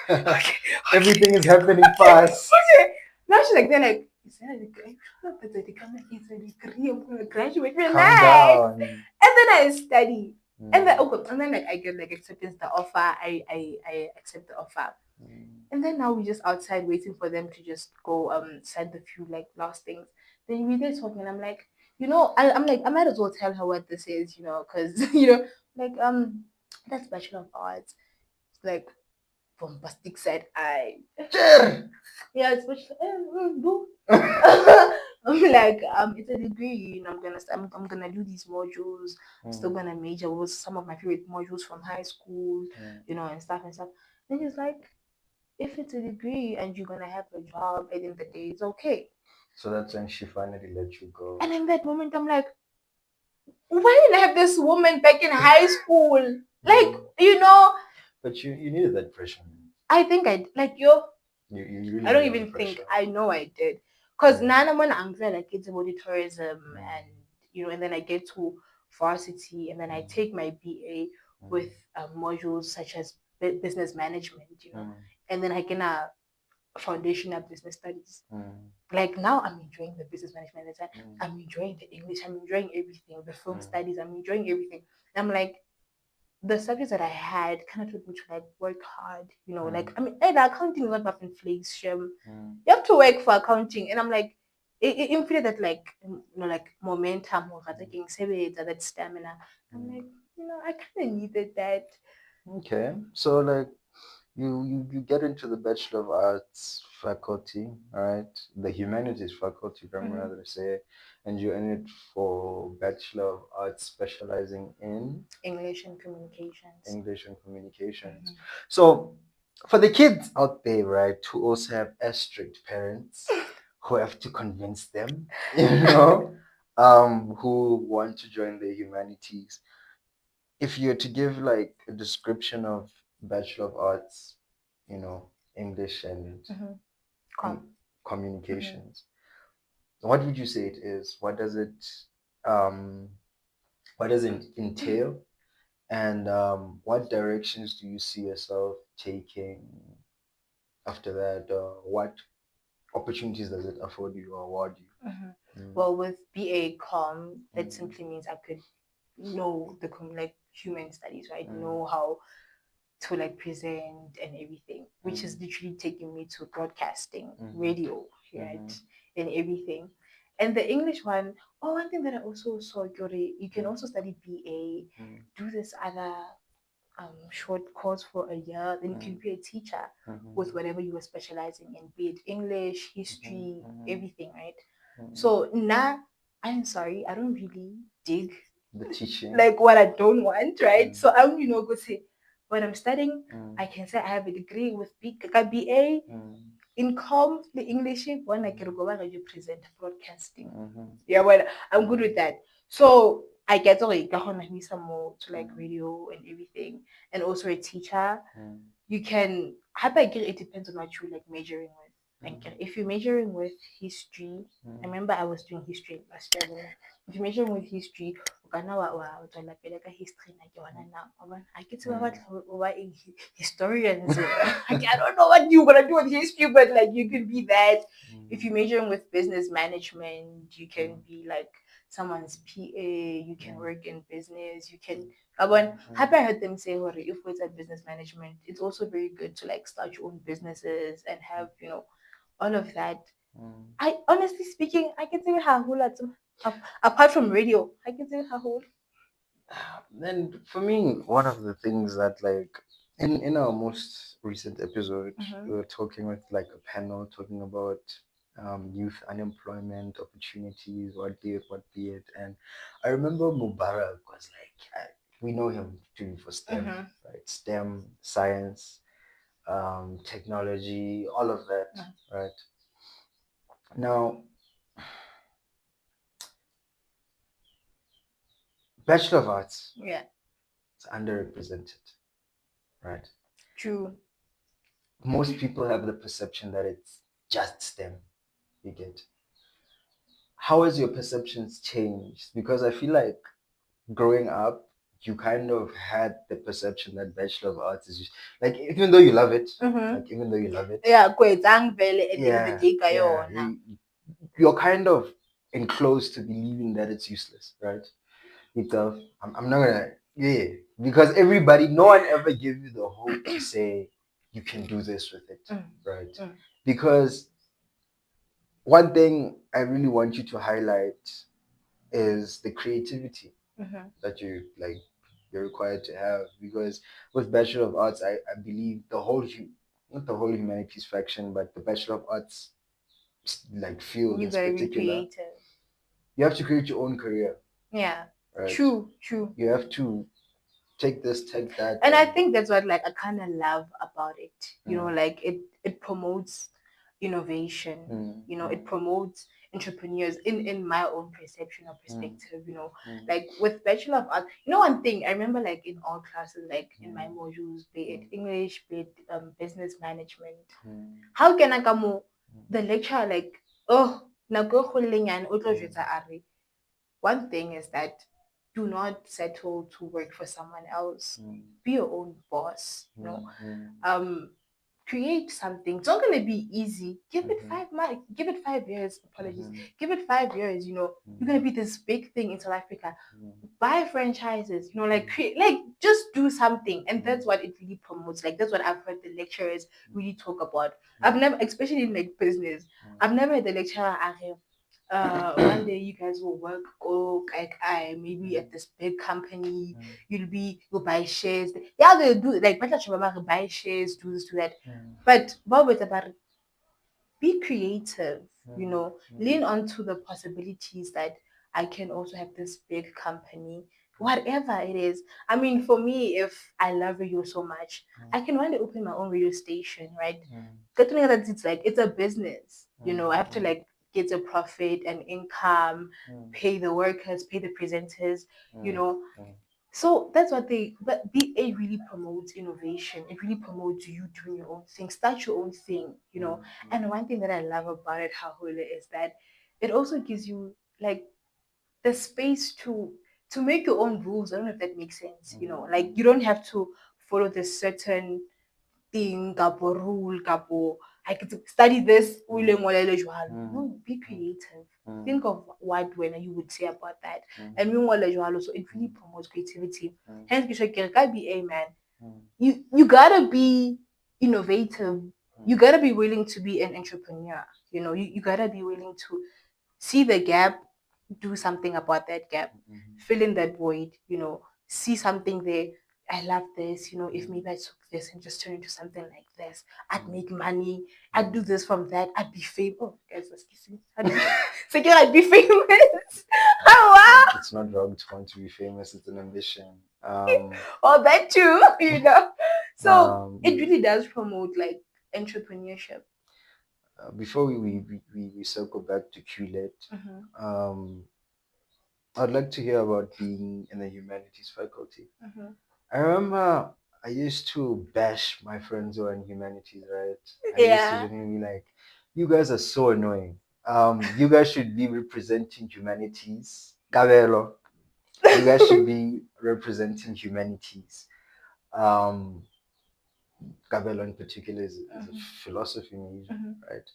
Speaker 1: okay.
Speaker 2: Everything is happening fast.
Speaker 1: Okay. Now she's like, they're like, is that a degree? It's a degree. I'm gonna graduate. Relax. And then I study. And then like I get like acceptance the offer. I accept the offer. And then now we're just outside waiting for them to just go send the few like last things. Then we did talking and I'm like, I'm like, I might as well tell her what this is, because like that's Bachelor of Arts. It's like bombastic side eye. Yeah, it's I'm like, it's a degree, I'm gonna do these modules. I'm still gonna major with some of my favorite modules from high school, and stuff. Then he's like, if it's a degree and you're gonna have a job at the end of the day, it's okay.
Speaker 2: So that's when she finally let you go.
Speaker 1: And in that moment, I'm like, why didn't I have this woman back in high school? Like,
Speaker 2: But you needed that pressure.
Speaker 1: I think I like
Speaker 2: you really
Speaker 1: I don't even think I know I did. Because Nana when I'm like it's about tourism and then I get to varsity and then I take my BA with modules such as business management, and then I get a foundation of business studies. Like now I'm enjoying the business management, I'm enjoying the English, I'm enjoying everything, the film studies, I'm enjoying everything. And I'm like, the subjects that I had kind of told me to like work hard, like I mean, the accounting is not about inflation. You have to work for accounting, and I'm like, it feel that like like momentum or that stamina. I'm like, I kind of needed that.
Speaker 2: Okay, so like you get into the Bachelor of Arts faculty, right? The humanities faculty, if I'm rather to say, and you're in it for Bachelor of Arts specializing in
Speaker 1: English and communications.
Speaker 2: So for the kids out there, right, who also have strict parents who have to convince them, who want to join the humanities, if you're to give like a description of Bachelor of Arts, English and communications, what would you say it is? What does it entail? And what directions do you see yourself taking after that? What opportunities does it afford you or award you?
Speaker 1: Well, with BA Com, that simply means I could know the like human studies, right? Know how to like present and everything, which is literally taking me to broadcasting, radio, right, and everything. And the English one, one thing that I also saw, Yuri, you can also study BA, do this other short course for a year, then you can be a teacher with whatever you were specializing in, be it English, history, everything, right? So now I'm sorry, I don't really dig
Speaker 2: The teaching.
Speaker 1: like what I don't want, right? So I'm go say what I'm studying. I can say I have a degree with BA in com the English one I can go back and you present broadcasting. Yeah, well, I'm good with that. So I get like some more to like radio and everything, and also a teacher. You can it depends on what you like majoring with. Like if you're majoring with history, I remember I was doing history last year. If you're majoring with history, o kana wa tswela pele ka history na ke hona now. I get to what historians. I don't know what you're gonna do with history, but like you can be that. If you're majoring with business management, you can be like someone's PA, you can work in business, you can happy I heard them say if it's at business management, it's also very good to like start your own businesses and have, all of that. I honestly speaking, I can say how apart from radio, I can say how
Speaker 2: And for me, one of the things that like in our most recent episode, we were talking with like a panel talking about youth unemployment opportunities, what be it, and I remember Mubarak was like, we know him doing for STEM, right? STEM, science, technology, all of that, right? Now, Bachelor of Arts,
Speaker 1: yeah,
Speaker 2: it's underrepresented, right?
Speaker 1: true.
Speaker 2: Most people have the perception that it's just STEM. You get. How has your perceptions changed? Because I feel like growing up, you kind of had the perception that Bachelor of Arts is like, even though you love it, like even though you love it,
Speaker 1: Yeah, kwetsang vele at the end of the day ka
Speaker 2: yeah,
Speaker 1: yona.
Speaker 2: you're kind of enclosed to believing that it's useless, right? Because I'm not gonna, yeah, because everybody, no one ever gives you the hope to say you can do this with it, right? Because one thing I really want you to highlight is the creativity that you're required to have, because with Bachelor of Arts, I believe the whole not the whole humanities faction, but the Bachelor of Arts like field
Speaker 1: You
Speaker 2: in
Speaker 1: gotta be
Speaker 2: particular,
Speaker 1: creative.
Speaker 2: you have to create your own career.
Speaker 1: Yeah.
Speaker 2: Right?
Speaker 1: True.
Speaker 2: You have to take this, take that.
Speaker 1: And I think that's what like I kind of love about it. Like it promotes innovation. It promotes entrepreneurs in my own perception or perspective. Like with Bachelor of Art, one thing I remember like in all classes, like in my modules, be it English, be it business management. How can I come the lecturer like oh nako e kgolo le e nyane o tlo jwetsa a re, one thing is that do not settle to work for someone else. Be your own boss. Create something. It's not gonna be easy. Give it 5 months. Give it 5 years. Apologies. Give it 5 years. You're gonna be this big thing in South Africa. Buy franchises. Like create, like just do something, and that's what it really promotes. Like that's what I've heard the lecturers really talk about. I've never, especially in like business, I've never had the lecturer one day you guys will work go like I maybe at this big company, you'll buy shares. Yeah, they'll do like buy shares, do this, do that. But what was about be creative, lean onto the possibilities that I can also have this big company, whatever it is. I mean, for me, if I love radio so much, I can one day open my own radio station, right? Good thing that it's like it's a business, I have to like get a profit and income, pay the workers, pay the presenters, you know. So that's what but BA really promotes innovation. It really promotes you doing your own thing, start your own thing. And one thing that I love about it, Hahule, is that it also gives you like the space to make your own rules. I don't know if that makes sense. Like you don't have to follow this certain thing, kapo rule, kapo I could study this, no, be creative. Think of what when you would say about that. And so it really promotes creativity. Hence, be a man. You gotta be innovative. You gotta be willing to be an entrepreneur. You gotta be willing to see the gap, do something about that gap, fill in that void, see something there, I love this, if maybe I took this and just turned into something like this, I'd make money, I'd do this from that, I'd be famous. Oh, guys, excuse me. I'd be famous. Oh, wow.
Speaker 2: It's not wrong to want to be famous. It's an ambition.
Speaker 1: Or that too. So it
Speaker 2: We,
Speaker 1: really does promote like entrepreneurship.
Speaker 2: before we circle back to QLET,
Speaker 1: Mm-hmm.
Speaker 2: I'd like to hear about being in the humanities faculty.
Speaker 1: Mm-hmm.
Speaker 2: I remember I used to bash my friends who are in humanities, right? I used to
Speaker 1: Yeah.
Speaker 2: genuinely be like, you guys are so annoying. You guys should be representing humanities. Cabello. You guys should be representing humanities. Um, Cabello in particular is a philosophy major,
Speaker 1: Mm-hmm.
Speaker 2: right?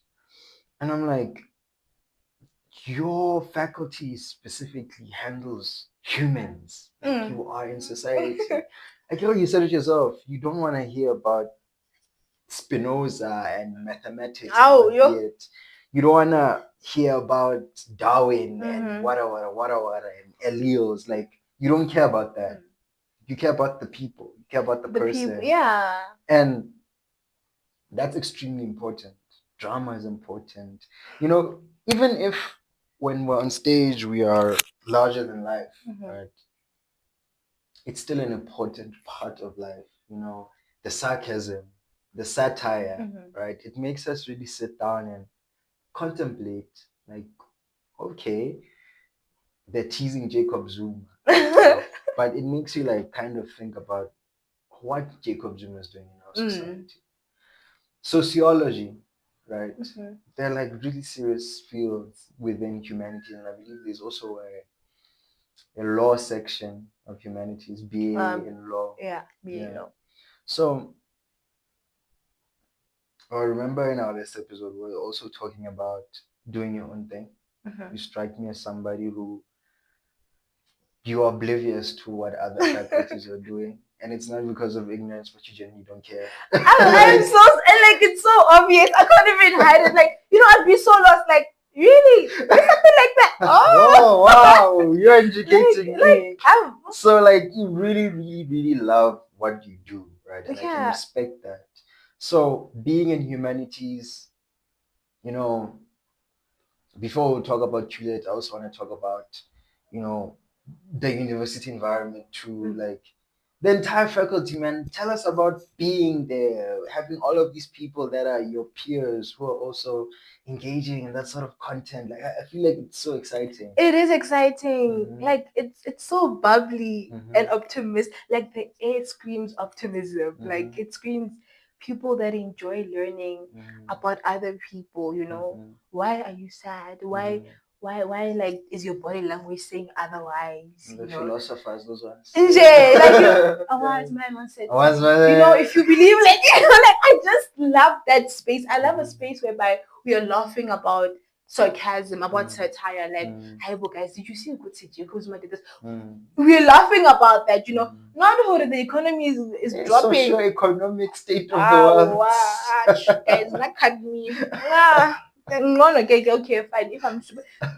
Speaker 2: And I'm like, your faculty specifically handles humans. Like you are in society. Like you said it yourself. You don't want to hear about Spinoza and mathematics
Speaker 1: Oh,
Speaker 2: and it. You don't want to hear about Darwin and wada and alleles. Like you don't care about that. You care about the people. You care about the person.
Speaker 1: People, yeah.
Speaker 2: And that's extremely important. Drama is important. Even if when we're on stage we are larger than life, right? It's still an important part of life. The sarcasm, the satire, right? It makes us really sit down and contemplate, like, okay, they're teasing Jacob Zuma, but it makes you like kind of think about what Jacob Zuma is doing in our society. Sociology, right? They're like really serious fields within humanity, and I believe there's also a law section of humanities, BA in law.
Speaker 1: Yeah, BA law.
Speaker 2: So I remember in our last episode, we were also talking about doing your own thing. You strike me as somebody who you are oblivious to what other faculties are doing. And it's not because of ignorance, but you genuinely don't care.
Speaker 1: I'm so, and like, it's so obvious. I can't even hide it. Like, I'd be so lost. Like, really? There's something like that.
Speaker 2: Oh, wow. You're educating me. So, like, you really, really, really love what you do, right? And I can respect that. So, being in humanities, before we talk about QLET, I also want to talk about, the university environment too, like the entire faculty, man. Tell us about being there, having all of these people that are your peers who are also engaging in that sort of content. Like I feel like it's so exciting.
Speaker 1: It is exciting. Like it's so bubbly and optimistic. Like the air screams optimism. Like it screams people that enjoy learning about other people. Why are you sad? Why like is your body language saying otherwise?
Speaker 2: The philosophers, those ones.
Speaker 1: Like a wise man once said, if you believe, like, like I just love that space. I love a space whereby we are laughing about sarcasm, about satire. Like, hey, guys, did you see Jacob's did this? We're laughing about that, not how the economy is dropping.
Speaker 2: Socio-economic state of the world.
Speaker 1: Guys, not cut me. Okay, fine. If I'm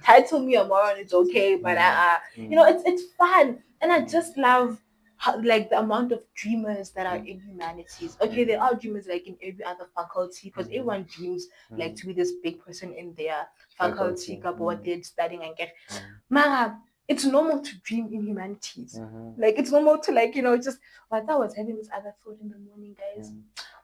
Speaker 1: title me a moron, it's okay. But it's fun, and I just love like the amount of dreamers that are in humanities. Okay, there are dreamers like in every other faculty because everyone dreams like to be this big person in their faculty, what they're studying and get. Mara, it's normal to dream in humanities. Like it's normal to just. But I was having this other thought in the morning, guys.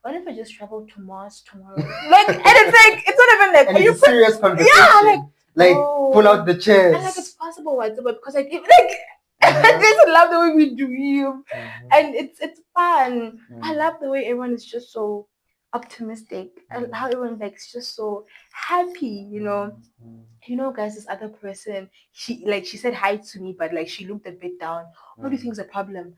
Speaker 1: What if I just travel to Mars tomorrow? Like, and it's like it's not even like
Speaker 2: and it's serious conversation. Yeah, like pull out the chairs.
Speaker 1: And like it's possible, whatever, because I just love the way we dream, and it's fun. I love the way everyone is just so optimistic and how everyone like is just so happy. Guys, this other person, she said hi to me, but like she looked a bit down. What do you think is a problem?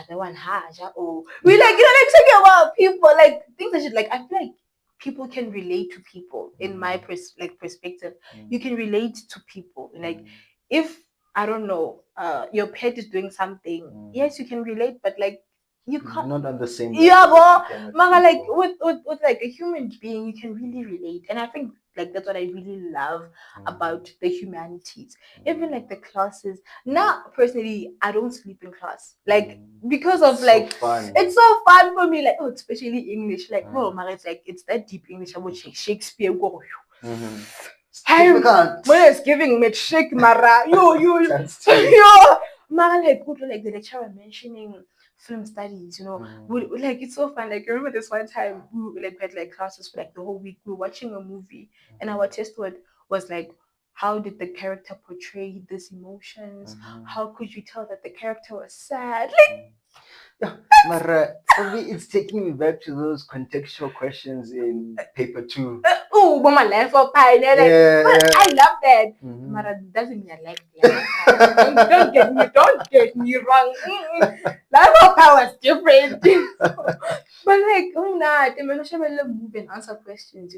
Speaker 1: The one oh, we like talking about people, like things that should like I feel like people can relate to people in my perspective. You can relate to people. Like if I don't know, your pet is doing something, yes, you can relate, but like you can't
Speaker 2: not on the same
Speaker 1: level. Yeah, but like with like a human being, you can really relate. And I think like that's what I really love about the humanities. Even like the classes. Now, personally, I don't sleep in class. Like because of like
Speaker 2: fun.
Speaker 1: it's so fun for me. Like especially English. Like it's like it's that deep English about Shakespeare. When it's giving me shake mara, mara like the lecturer mentioning film studies, like it's so fun. Like I remember this one time we like had like classes for like the whole week. We were watching a movie, and our test word was like, how did the character portray these emotions? How could you tell that the character was sad? Like,
Speaker 2: yeah, for me, it's taking me back to those contextual questions in paper 2.
Speaker 1: Mama life for pie. But I love that. Mara doesn't mean I like that. Don't get me wrong. Life for pie was different. But like, they move and answer questions,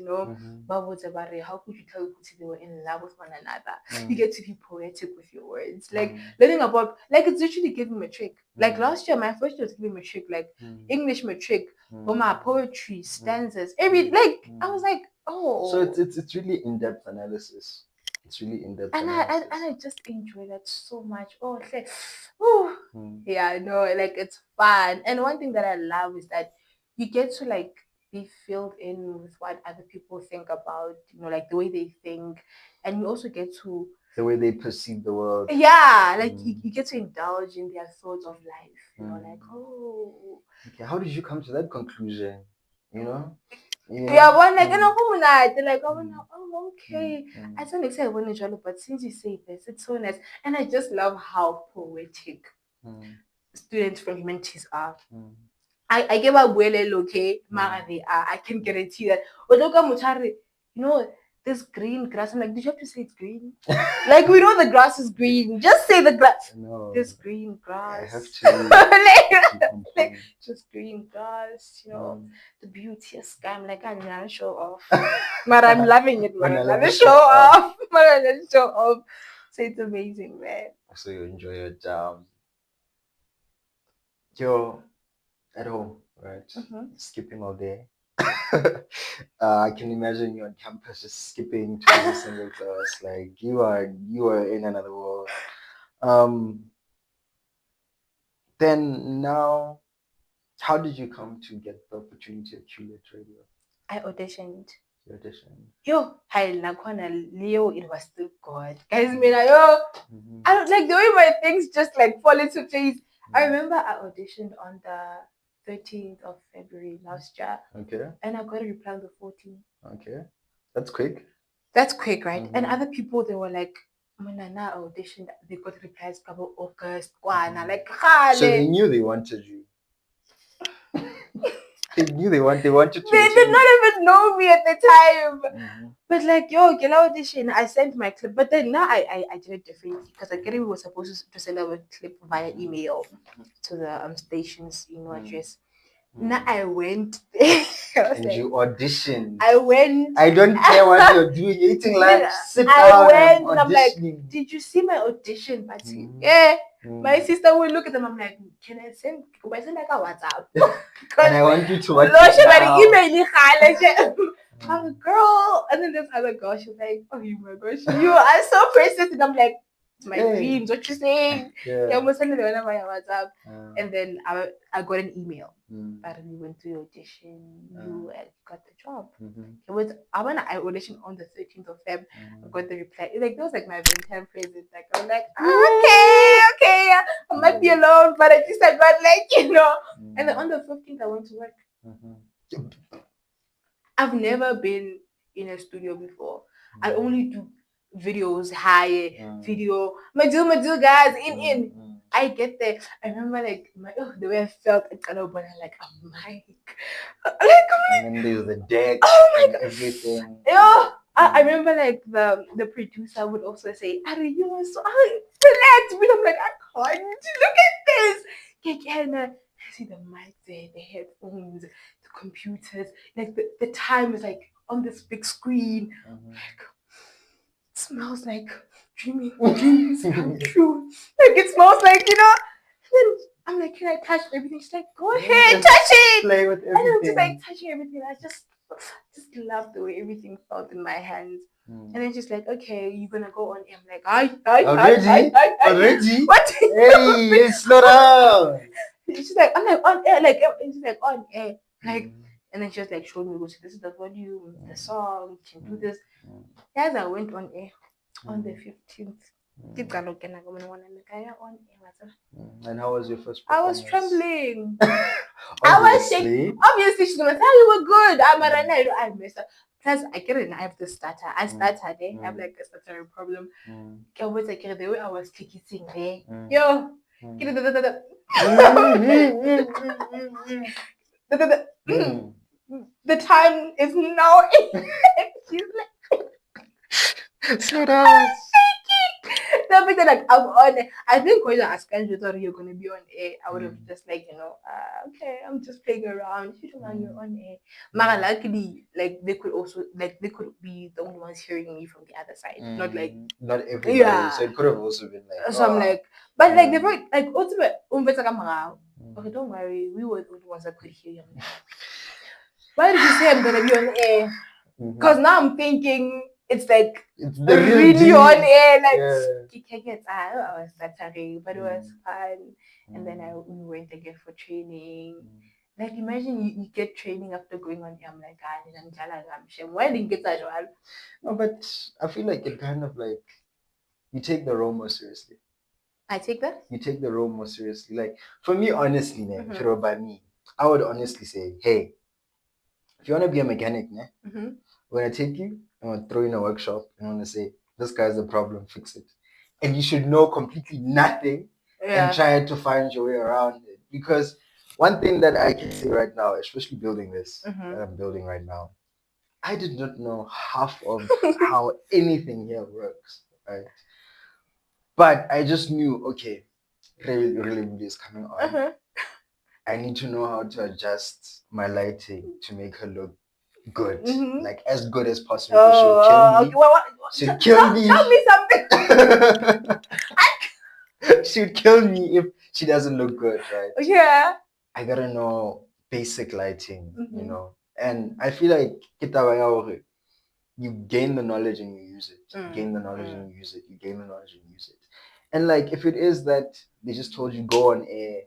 Speaker 1: But what's about it? How could you tell they were in love with one another? You get to be poetic with your words. Like learning about, like it's literally giving me a trick. Like last year, my first year was giving me a trick, like English metric, my poetry, stanzas, I was like, oh.
Speaker 2: So it's really in-depth analysis. It's really in-depth analysis.
Speaker 1: And I just enjoy that so much. Oh, it's like, oh, yeah, I know, like it's fun. And one thing that I love is that you get to like be filled in with what other people think about, like the way they think, and you also get to
Speaker 2: the way they perceive the world.
Speaker 1: Yeah, like you get to indulge in their thoughts of life. Like, oh.
Speaker 2: Okay, how did you come to that conclusion?
Speaker 1: Yeah, one like like oh okay. I don't say I want to but since you say this, it's so nice. And I just love how poetic students from humanities are. I give a well okay, they are. I can guarantee that. This green grass. I'm like, did you have to say it's green? Like we know the grass is green. Just say the grass.
Speaker 2: No.
Speaker 1: This green grass.
Speaker 2: I have to
Speaker 1: like just green grass, the beauty of sky. I'm like, I'm not show off. But I'm loving it, man. I'm show off. I'm show off. So it's amazing, man.
Speaker 2: So you enjoy your you're at home, right? Skipping all day. I can imagine you on campus just skipping to every single class. Like you are in another world. Then now, how did you come to get the opportunity at Juliet Radio?
Speaker 1: I auditioned.
Speaker 2: You auditioned.
Speaker 1: Yo, Leo, it was still God. Guys, I don't like the way my things just like fall into place. I remember I auditioned on the 13th of February last year.
Speaker 2: Okay.
Speaker 1: And I got a reply on the 14th.
Speaker 2: Okay. That's quick.
Speaker 1: That's quick, right? And other people, they were like, when I auditioned, they got replies couple August. Like,
Speaker 2: so they knew they wanted you. They knew they wanted to.
Speaker 1: They did not even know me at the time. But like, yo, get audition. I sent my clip. But then now I did it differently because I we were supposed to send our clip via email to the station's email address. Now I went there.
Speaker 2: And you auditioned.
Speaker 1: I went.
Speaker 2: I don't care what you're doing. You're eating lunch. Sit down.
Speaker 1: I went and I'm like, did you see my audition party? Yeah. My sister will look at them. I'm like, can I send like a WhatsApp?
Speaker 2: And I want you to watch it.
Speaker 1: I'm a girl. And then this other girl, she's like, oh my gosh, you are so precious. And I'm like, it's my dreams. What you saying? Yeah, I'm sending it on my WhatsApp. And then I got an email. But we went to the audition. You got the job. It was when I auditioned on the 13th of Feb. I got the reply. Like that was like my Valentine present. Like I was like, okay, I might be alone, but at least I got like And then on the 15th, I went to work. I've never been in a studio before. I only do videos, video. Madu, guys, in. I get there. I remember like the way I felt at Kanobana, like a mic.
Speaker 2: And then there's the deck and everything.
Speaker 1: Yeah. I remember like the producer would also say, Ari, you are so relax. But I'm like, I can't look at this. I see the mic there, the headphones, the computers, like the time is like on this big screen. Like, it smells like dreams come true. Like it smells like, then I'm like, can I touch everything? She's like, go ahead, touch it.
Speaker 2: Play with everything.
Speaker 1: And I'm just like touching everything. I just Just love the way everything felt in my hands.
Speaker 2: Mm.
Speaker 1: And then she's like, okay, you're gonna go on air. I'm like,
Speaker 2: Already?
Speaker 1: what?
Speaker 2: Hey, slow down.
Speaker 1: She's like, I'm like on air, like she's like on air, like,
Speaker 2: Mm.
Speaker 1: and then she was like showing me, go, this is the volume, the song, you can do
Speaker 2: Mm.
Speaker 1: this.
Speaker 2: Mm.
Speaker 1: As I went on air on the
Speaker 2: Mm.
Speaker 1: 15th,
Speaker 2: And how was your first
Speaker 1: I was
Speaker 2: performance?
Speaker 1: trembling. I was shaking.
Speaker 2: Obviously.
Speaker 1: Obviously, she's gonna say, "Oh, you were good."
Speaker 2: Mm.
Speaker 1: I messed up. Plus, I get it. I have the stutter. I
Speaker 2: Mm.
Speaker 1: stuttered. I have
Speaker 2: Mm.
Speaker 1: like a stuttering problem.
Speaker 2: Mm.
Speaker 1: I was like the way I was kicking there.
Speaker 2: Mm.
Speaker 1: Yo,
Speaker 2: Mm.
Speaker 1: the
Speaker 2: Mm.
Speaker 1: time is now. She's like,
Speaker 2: Slow down.
Speaker 1: no, because like I'm on. I think when you ask you thought you're gonna be on air, I would have
Speaker 2: Mm.
Speaker 1: just like okay, I'm just playing around. You know, you're
Speaker 2: Mm.
Speaker 1: on air. But luckily, like they could also like they could be the only ones hearing me from the other side, not like
Speaker 2: Not everybody.
Speaker 1: yeah.
Speaker 2: So it could have also been like,
Speaker 1: So I'm
Speaker 2: oh.
Speaker 1: like, but like
Speaker 2: Mm.
Speaker 1: they were like ultimate.
Speaker 2: Mm.
Speaker 1: Okay, don't worry. We were the only ones that could hear you. I'm like, why did you say I'm gonna be on air? Because now I'm thinking it's like
Speaker 2: It's the real
Speaker 1: really
Speaker 2: deal.
Speaker 1: on air, like
Speaker 2: Yeah.
Speaker 1: I was stuttering, but it was fun. And then we went again for training. Like imagine you get training after going on air. I'm like, why didn't get that one?
Speaker 2: No, but I feel like it kind of like you take the role more seriously.
Speaker 1: I take that.
Speaker 2: You take the role more seriously. Like for me, honestly, if it were by me, I would honestly say, hey, if you want to be a mechanic, when I take you, I'm gonna throw you in a workshop and I'm gonna say, this guy's the problem, fix it. And you should know completely nothing and try to find your way around it. Because one thing that I can say right now, especially building this that I'm building right now, I did not know half of how anything here works, right? But I just knew, okay, really is coming on. I need to know how to adjust my lighting to make her look good, like as good as possible. Because she'll kill me.
Speaker 1: Okay, well,
Speaker 2: She'll kill me.
Speaker 1: Tell me something.
Speaker 2: She'd kill me if she doesn't look good, right?
Speaker 1: Yeah.
Speaker 2: I gotta know basic lighting, you know. And I feel like you gain the knowledge and you use it. You gain the knowledge and you use it. You gain the knowledge and you use it. And like if it is that they just told you go on air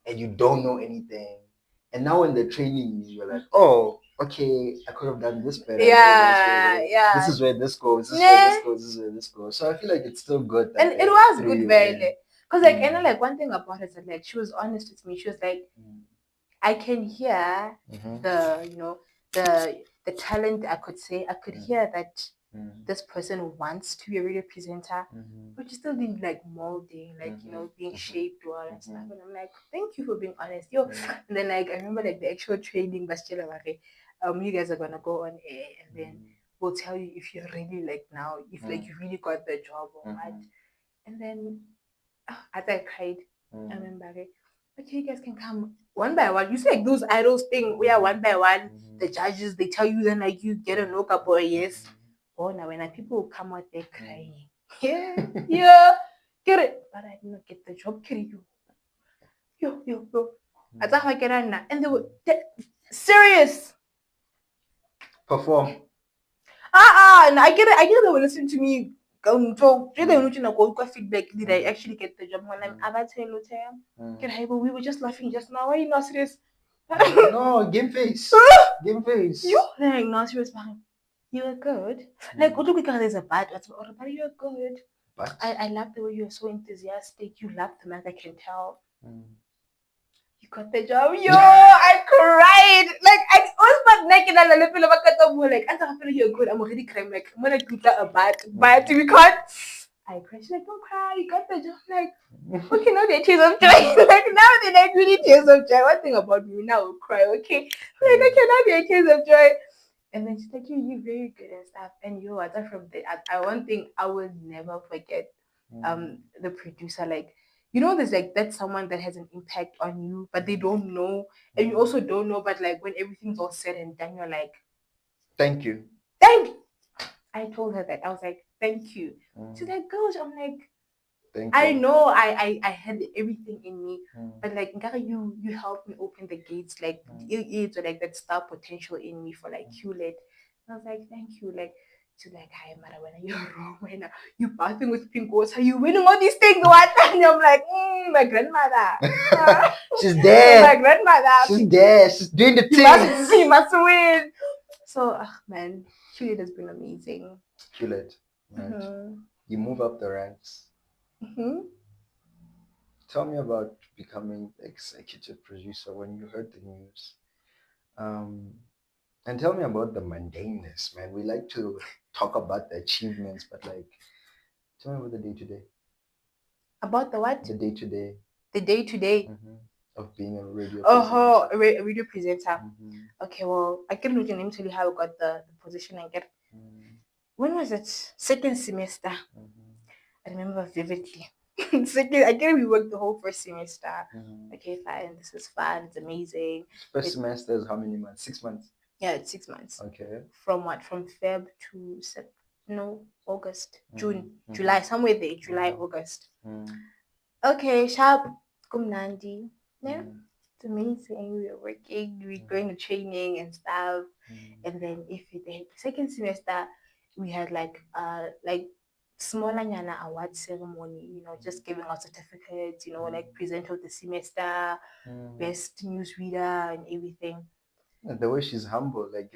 Speaker 2: and you don't know anything, and now when they're training you, you're like, oh, okay, I could have done this better.
Speaker 1: Yeah.
Speaker 2: This is where this goes. This is where this goes. This is where this goes. So I feel like it's still good. That
Speaker 1: And it was
Speaker 2: threw
Speaker 1: good,
Speaker 2: you
Speaker 1: very
Speaker 2: in.
Speaker 1: because like and then like one thing about her is that like she was honest with me. She was like, I can hear the talent. I could hear that this person wants to be a radio presenter, but you still need like molding, like being shaped well and stuff. And I'm like, thank you for being honest, yo. And then like I remember like the actual training, you guys are gonna go on air, and then we'll tell you if you're really like now, if like you really got the job or what. And then as I cried, I remember, okay, you guys can come one by one. You see like those idols thing where one by one the judges they tell you then like you get a no up or yes. Oh now when people will come out there crying. Yeah, get it. But I did not get the job, carry you. Yo. I thought I get on and they were serious.
Speaker 2: Perform.
Speaker 1: No, I get it. I get they were listening to me. So feedback. Did I actually get the job when I'm about to we were just laughing just now. Why are you not serious?
Speaker 2: No, game face. Game face.
Speaker 1: You like not serious, man. You are good. Like there's a bad but you're good.
Speaker 2: But
Speaker 1: I love the way you're so enthusiastic. You love the man, I can tell. You got the job. Yo, I cried. Like I was but naked and a little like I feel you're good. I'm already crying. Like I'm gonna give that a bad we can't. I cried. She's like, don't cry, you got the job. Like, okay, now they're tears of joy. Like now they're like really tears of joy. One thing about me now will cry, okay? Like okay, now they're tears of joy. And then she's like, you're very good and stuff. And you are from the one thing I will never forget. The producer, like there's like that's someone that has an impact on you, but they don't know, and you also don't know. But like when everything's all said and done, you're like,
Speaker 2: thank you.
Speaker 1: thank you. I told her that I was like, thank you. She's like, gosh, I'm like,
Speaker 2: Thank
Speaker 1: I
Speaker 2: you.
Speaker 1: know I had everything in me,
Speaker 2: Mm,
Speaker 1: but like Ngaka, you helped me open the gates, like it like that star potential in me for like QLED. I was like, thank you, like to like, hi Mara, you're wrong, when you bathing with pink water, you winning all these things, what? And I'm like, my grandmother.
Speaker 2: She's
Speaker 1: My
Speaker 2: there.
Speaker 1: grandmother.
Speaker 2: She's there. She's doing the
Speaker 1: You
Speaker 2: things.
Speaker 1: must win. So, man, QLED has been amazing.
Speaker 2: Kill it. Right.
Speaker 1: Mm-hmm.
Speaker 2: You move up the ranks.
Speaker 1: Mm-hmm.
Speaker 2: Tell me about becoming executive producer when you heard the news. Um, and tell me about the mundaneness, man. We like to talk about the achievements, but like, tell me about the day to day.
Speaker 1: About the what?
Speaker 2: The day to day
Speaker 1: The day to day.
Speaker 2: of being a radio
Speaker 1: Oh,
Speaker 2: presenter.
Speaker 1: a radio presenter. Okay, well, I can't really name tell you how I got the position I get. When was it? Second semester. I remember vividly. Second, I didn't rework the whole first semester. Okay, fine. This is fun. It's amazing.
Speaker 2: First semester is how many months? 6 months.
Speaker 1: Yeah, it's 6 months.
Speaker 2: Okay.
Speaker 1: From what? From Feb to no, August, June, July, somewhere there. July, August. Okay, sharp. Kumnandi. Yeah. It's amazing. We're working, we're going to training and stuff. And then if the second semester we had like smaller nyana award ceremony, just giving out certificates, like present of the semester, best newsreader and everything.
Speaker 2: And the way she's humble, like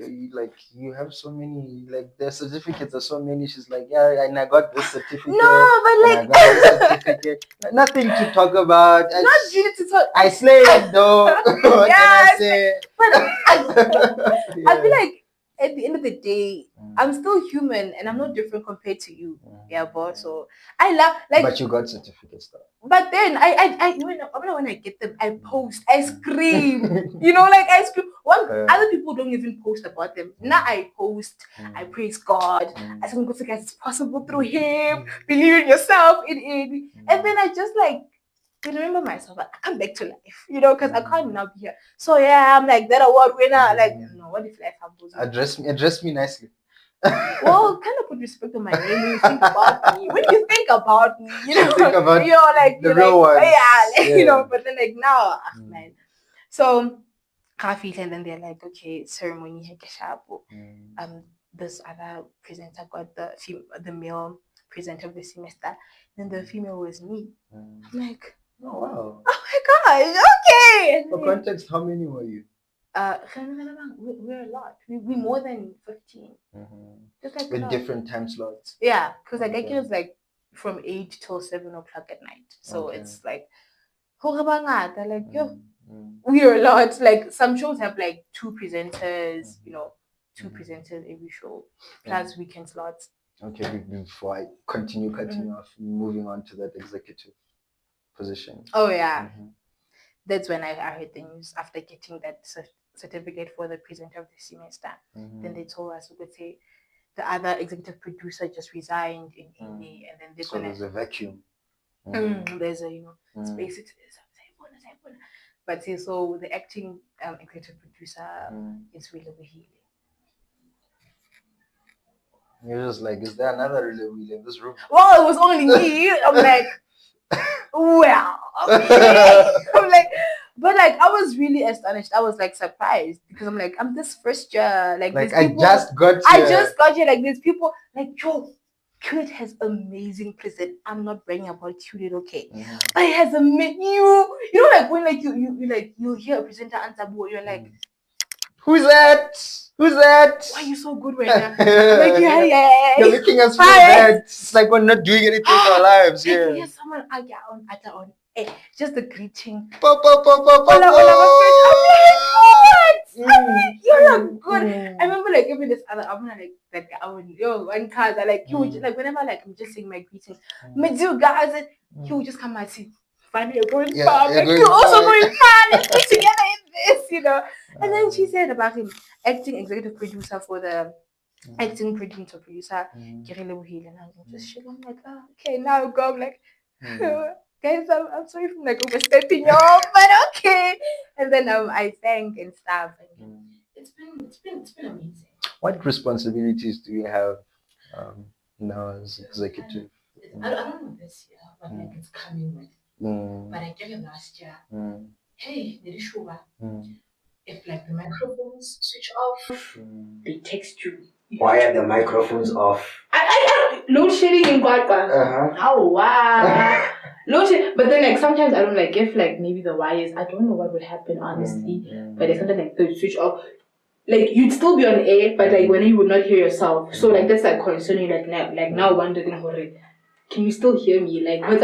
Speaker 2: you have so many, like the certificates are so many. She's like, yeah, and I got this certificate.
Speaker 1: No, but
Speaker 2: and I got this certificate. Nothing to talk about.
Speaker 1: not really to talk.
Speaker 2: I slayed though. What can I say?
Speaker 1: But I feel
Speaker 2: Yeah.
Speaker 1: like at the end of the day, I'm still human and I'm not different compared to you. Yeah, boss. So I love
Speaker 2: But you got certificates though.
Speaker 1: But then when I get them, I post, I scream, like I scream. Other people don't even post about them. Now I post, I praise God. I say, God, guys, it's possible through Him. Believe in yourself. And then I just like remember myself. I come back to life, because I can't now be here. So yeah, I'm like that award winner. Like, no, what if life humbles me?
Speaker 2: Address me nicely.
Speaker 1: Well, kind of put respect on my name when you think about me. When you think about me,
Speaker 2: Think about
Speaker 1: you're like
Speaker 2: the real ones.
Speaker 1: yeah, but then like now, man. So coffee, and then they're like, okay, ceremony hekeshapo. This other presenter got the male presenter of the semester, then the female was me. I'm like,
Speaker 2: oh wow.
Speaker 1: Oh my gosh, okay.
Speaker 2: For context, how many were you?
Speaker 1: We're a lot. We more than 15. Just like
Speaker 2: with different time slots.
Speaker 1: Yeah, because like it was like from 8 till 7 o'clock at night. So it's like like we're a lot. Like some shows have like two presenters, two presenters every show, plus weekend slots.
Speaker 2: Okay, before I continue cutting off, moving on to that executive position.
Speaker 1: Oh yeah. That's when I heard the news after getting that certificate for the presenter of the semester. Then they told us we could say the other executive producer just resigned in Indy, and then they're
Speaker 2: so there's a vacuum.
Speaker 1: There's a space. But so the acting executive producer is Relebohile.
Speaker 2: You're just like, is there another Relebohile in this room?
Speaker 1: Well, it was only me. I'm like, well, okay. I'm like, but like I was really astonished. I was like surprised because I'm like, I'm this first year. Like
Speaker 2: I just got here.
Speaker 1: I just got here. Like there's people like Joe. QLED has amazing present. I'm not bragging about QLED, okay? But it has a menu. Like when like you hear a presenter answer, you're like,
Speaker 2: who's that? Who's that?
Speaker 1: Why are you so good right now? Like, yeah.
Speaker 2: You're making us feel bad. It's like we're not doing anything with our lives. Yeah.
Speaker 1: Hear someone on just the greeting.
Speaker 2: Hola,
Speaker 1: You look good. I remember like even this other one card like you would just, like whenever like I'm just saying my greetings, you guys, he would just come and say, finally you're going far. Like you're also going far. Let's be together in this, And then she said about him acting executive producer for the acting producer, and I was just shit. I'm like, oh, okay, now go. I'm like, guys, I'm sorry for like overstepping y'all, but okay. And then I thank and stuff. And it's been amazing.
Speaker 2: What responsibilities do you have now as executive?
Speaker 1: I don't know this year, but like it's coming with. But I gave it last year. Hey, Nirishuba, if like the microphones switch off, they text you.
Speaker 2: Why are the microphones off?
Speaker 1: Load shedding in Guadpa. Oh wow. Load shedding. But then like sometimes I don't like if like maybe the wires, I don't know what would happen honestly. But like sometimes like they switch off. Like you'd still be on air, but like when you would not hear yourself. So like that's like concerning like now wondering, can you still hear me? Like I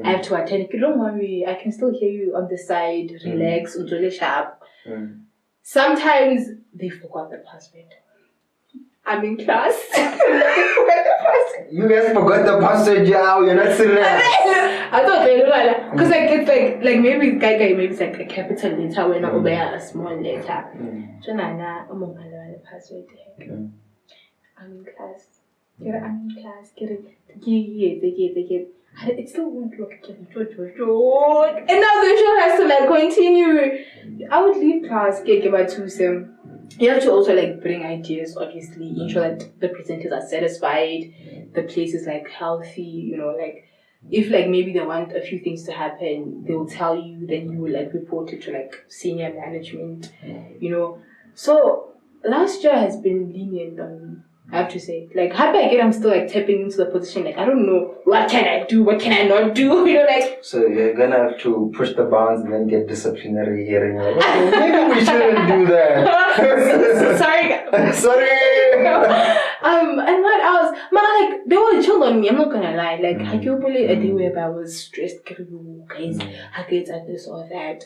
Speaker 1: have to attend. Don't worry, I can still hear you on the side. Relax, until sharp. Sometimes they forgot the password. I'm in class.
Speaker 2: You guys forgot the password, you're not serious.
Speaker 1: I thought they know because like it's like maybe it's maybe it's like a capital letter when I obey a small letter. So now I'm on the password. I'm in class. I'm in class. Get it. It still won't look at and now the show has to like continue. I would leave class, get about 2 sim. You have to also like bring ideas, obviously, ensure that the presenters are satisfied, the place is like healthy, like if like maybe they want a few things to happen, they will tell you, then you will like report it to like senior management, So last year has been lenient on me, I have to say. Like happy again, I'm still like tapping into the position, like I don't know what can I do, what can I not do, like.
Speaker 2: So you're gonna have to push the bounds and then get disciplinary hearing. Like, okay, maybe we shouldn't do that.
Speaker 1: Sorry. And what else? Like they were chill on me. I'm not gonna lie. Like I can't believe a day where I was stressed. Guys, I get at this or that.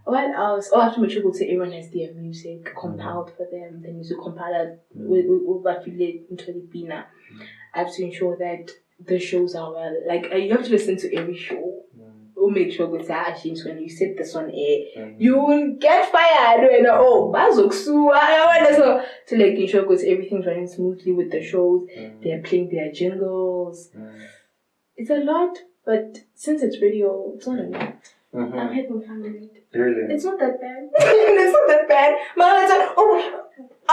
Speaker 1: What else? I have to make sure that everyone has their music compiled for them. The music compiler will affiliate into the Pina. I have to ensure that the shows are well. Like you have to listen to every show. We'll make sure with Ashims when you set this on air, you will get fired. To like ensure because everything's running smoothly with the shows. They're playing their jingles. It's a lot, but since it's radio, it's not a lot. I'm having fun with it.
Speaker 2: Really?
Speaker 1: It's not that bad. It's not that bad.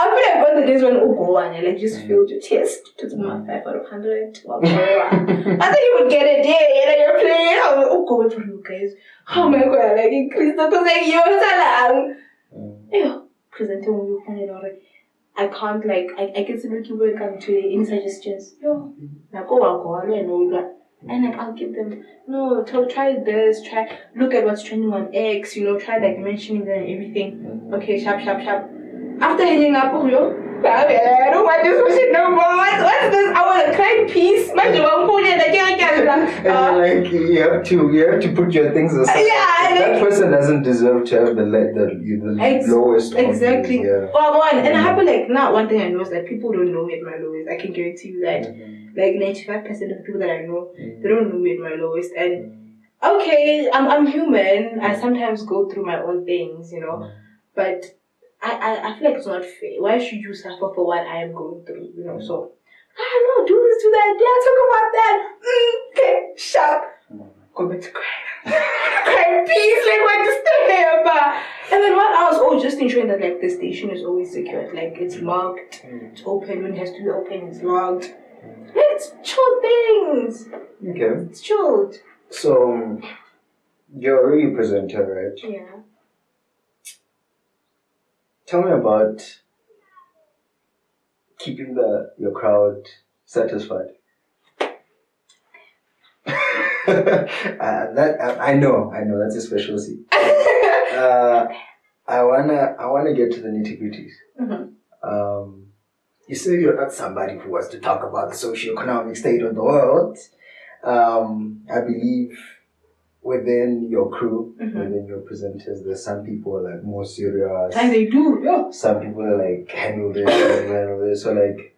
Speaker 1: I feel like when the days when go on and like just failed your test to my 5 out of 100. I thought you would get it, and you're playing. I was go for you guys. Oh my god, like increase the presenting when you find it already. I can't like I can see you will come to any suggestions. And like I'll give them try this, look at what's trending on X, try like mentioning them and everything. Okay, sharp. After hanging up, I don't want this question no more. What's this? I want a client piece.
Speaker 2: And like you have to put your things aside.
Speaker 1: Yeah,
Speaker 2: that person doesn't deserve to have the lowest.
Speaker 1: Exactly. And I happen like now one thing I know is that people don't know me at my lowest. I can guarantee you that. Like 95% of the people that I know, they don't know me at my lowest. And okay, I'm human. I sometimes go through my own things, but I feel like it's not fair. Why should you suffer for what I am going through, So, I don't know, do this, do that. Yeah, talk about that. Okay, sharp. Go back to cry. Cry, peace, like what is the hair about? And then what else? Oh, just ensuring that like the station is always secured. Like it's locked, it's open when it has to be open, it's locked. It's chill things.
Speaker 2: Okay.
Speaker 1: It's chilled.
Speaker 2: So, you're a radio presenter, right?
Speaker 1: Yeah.
Speaker 2: Tell me about keeping your crowd satisfied. I know that's a specialty. I wanna get to the nitty-gritties. You say you're not somebody who wants to talk about the socio-economic state of the world. I believe within your crew, within your presenters, there's some people are like more serious.
Speaker 1: And they do, yeah.
Speaker 2: Some people are like handle this. So like,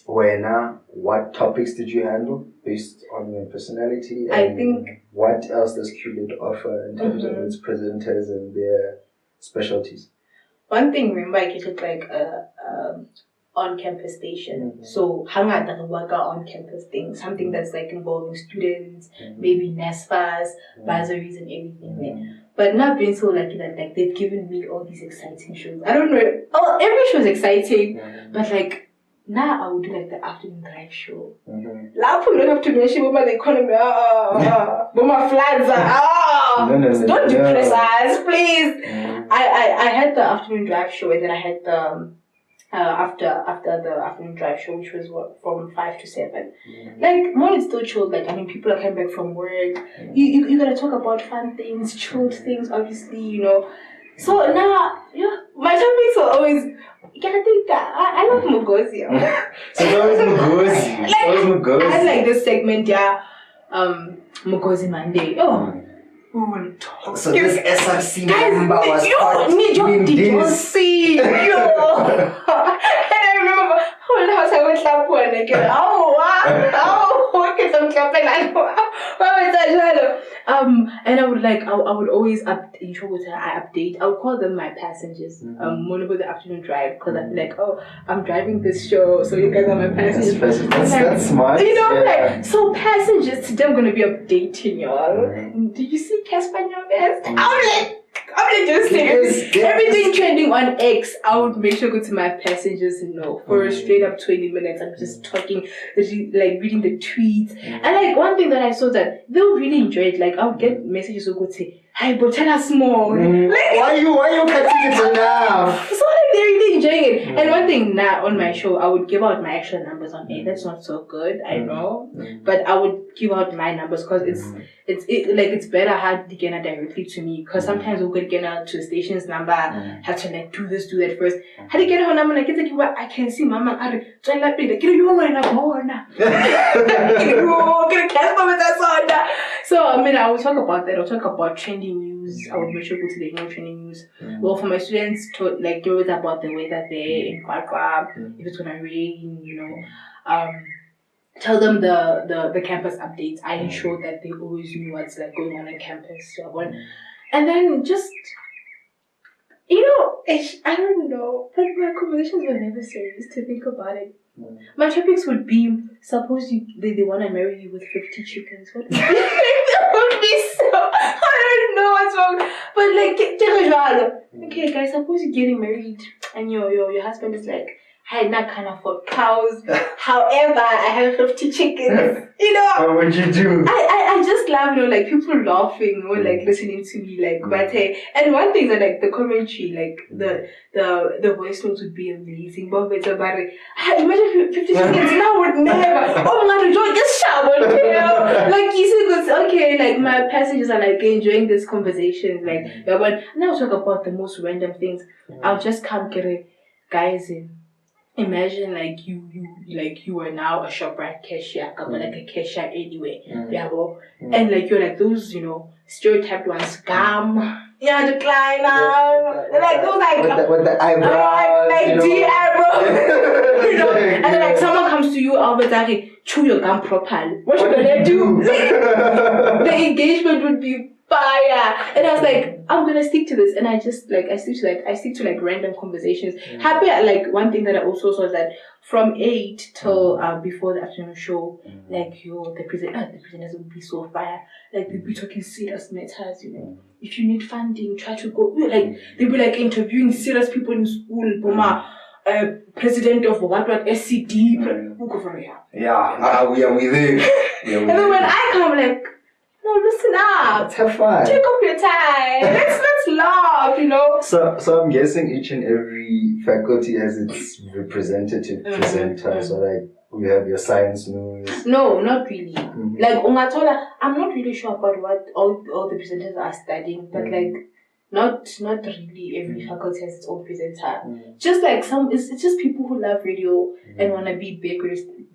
Speaker 2: what topics did you handle based on your personality? And
Speaker 1: I think
Speaker 2: what else does QLIT offer in terms of its presenters and their specialties?
Speaker 1: One thing, remember, I get it like on-campus station. So hang out at the worker on-campus thing, something that's like involving students, maybe NASFAs, bursaries and everything. But not being so lucky that like they've given me all these exciting shows. I don't know. Oh, every show is exciting, but like now I would do like the afternoon drive show. Lapho you don't have to mention about the economy, about floods,
Speaker 2: No.
Speaker 1: don't depress us, please. I had the afternoon drive show, and then I had the after the afternoon drive show, which was from 5 to 7. Like morning still chilled. Like I mean, people are coming back from work. You gotta talk about fun things, chilled things, obviously, you know. So now, my topics are always. You gotta think that I love Mokhotsoa.
Speaker 2: So it's always Mokhotsoa.
Speaker 1: I had like this segment, Mokhotsoa Monday. We will talk.
Speaker 2: So this SRC member was caught
Speaker 1: doing this. And I remember when I was having clap one again. And I would I would always update. I would call them my passengers. Monobo the afternoon drive, because I'd be like, I'm driving this show, so you guys are my passengers.
Speaker 2: That's smart.
Speaker 1: You know, so passengers today I'm gonna be updating y'all. Did you see Casper in your best? I'm just saying everything trending on X. I would make sure to go to my passengers and know for straight up 20 minutes. I'm just talking, reading the tweets. And one thing that I saw that they would really enjoy it. I would get messages who would say, "Hi, but tell us more."
Speaker 2: Why you cutting it enough?
Speaker 1: So they're really enjoying it. And one thing now on my show, I would give out my actual numbers on air. That's not so good, I know. But I would give out my numbers because it's better how they get directly to me, because sometimes we'll get out to the station's number, have to do this, do that first. How do you get her number? I can see mama. So I will talk about that. I'll talk about trending news. I will make sure to go to the trending news. Well, for my students, to give it about the weather there in Kwakwa, if it's gonna rain, tell them the campus updates. I ensure that they always knew what's going on campus. And then just, I don't know, but my conversations were never serious to think about it. My topics would be, suppose they want to marry you with 50 chickens. What? That would be so, I don't know what's wrong. But okay guys, suppose you're getting married and your husband is like, I can't afford cows. However, I have 50 chickens.
Speaker 2: What would you do?
Speaker 1: I just love, people laughing or listening to me, but hey. And one thing that the commentary, the voice notes would be amazing. But it's about it. Imagine 50 chickens now would never. Oh my God, just shower. You see, it's okay. My passengers are enjoying this conversation. But now talk about the most random things. I'll just come get it, guys in. Imagine you are now a ShopRite cashier, a cashier anyway. And you're those, stereotyped ones, scam. Yeah, the client those
Speaker 2: with the eyebrows,
Speaker 1: D eyebrows. And then someone comes to you, I'll be chew your gum properly. What you gonna do? The engagement would be fire. And I was I'm gonna stick to this, and I just I stick to random conversations. Happy one thing that I also saw is that from 8 till before the afternoon show, the presenters would be so fire. They'd be talking serious matters, If you need funding, try to go. They'd be interviewing serious people in school, president of what SCD. We'll go for it.
Speaker 2: Yeah, we are with you.
Speaker 1: And then when I come, no, listen up.
Speaker 2: Let's have fun.
Speaker 1: Take off your tie. Let's laugh,
Speaker 2: So I'm guessing each and every faculty has its representative presenter. So we have your science news.
Speaker 1: No, not really. Ungatola, I'm not really sure about what all the presenters are studying, but not really every faculty has its own presenter. Just it's just people who love radio and want to be big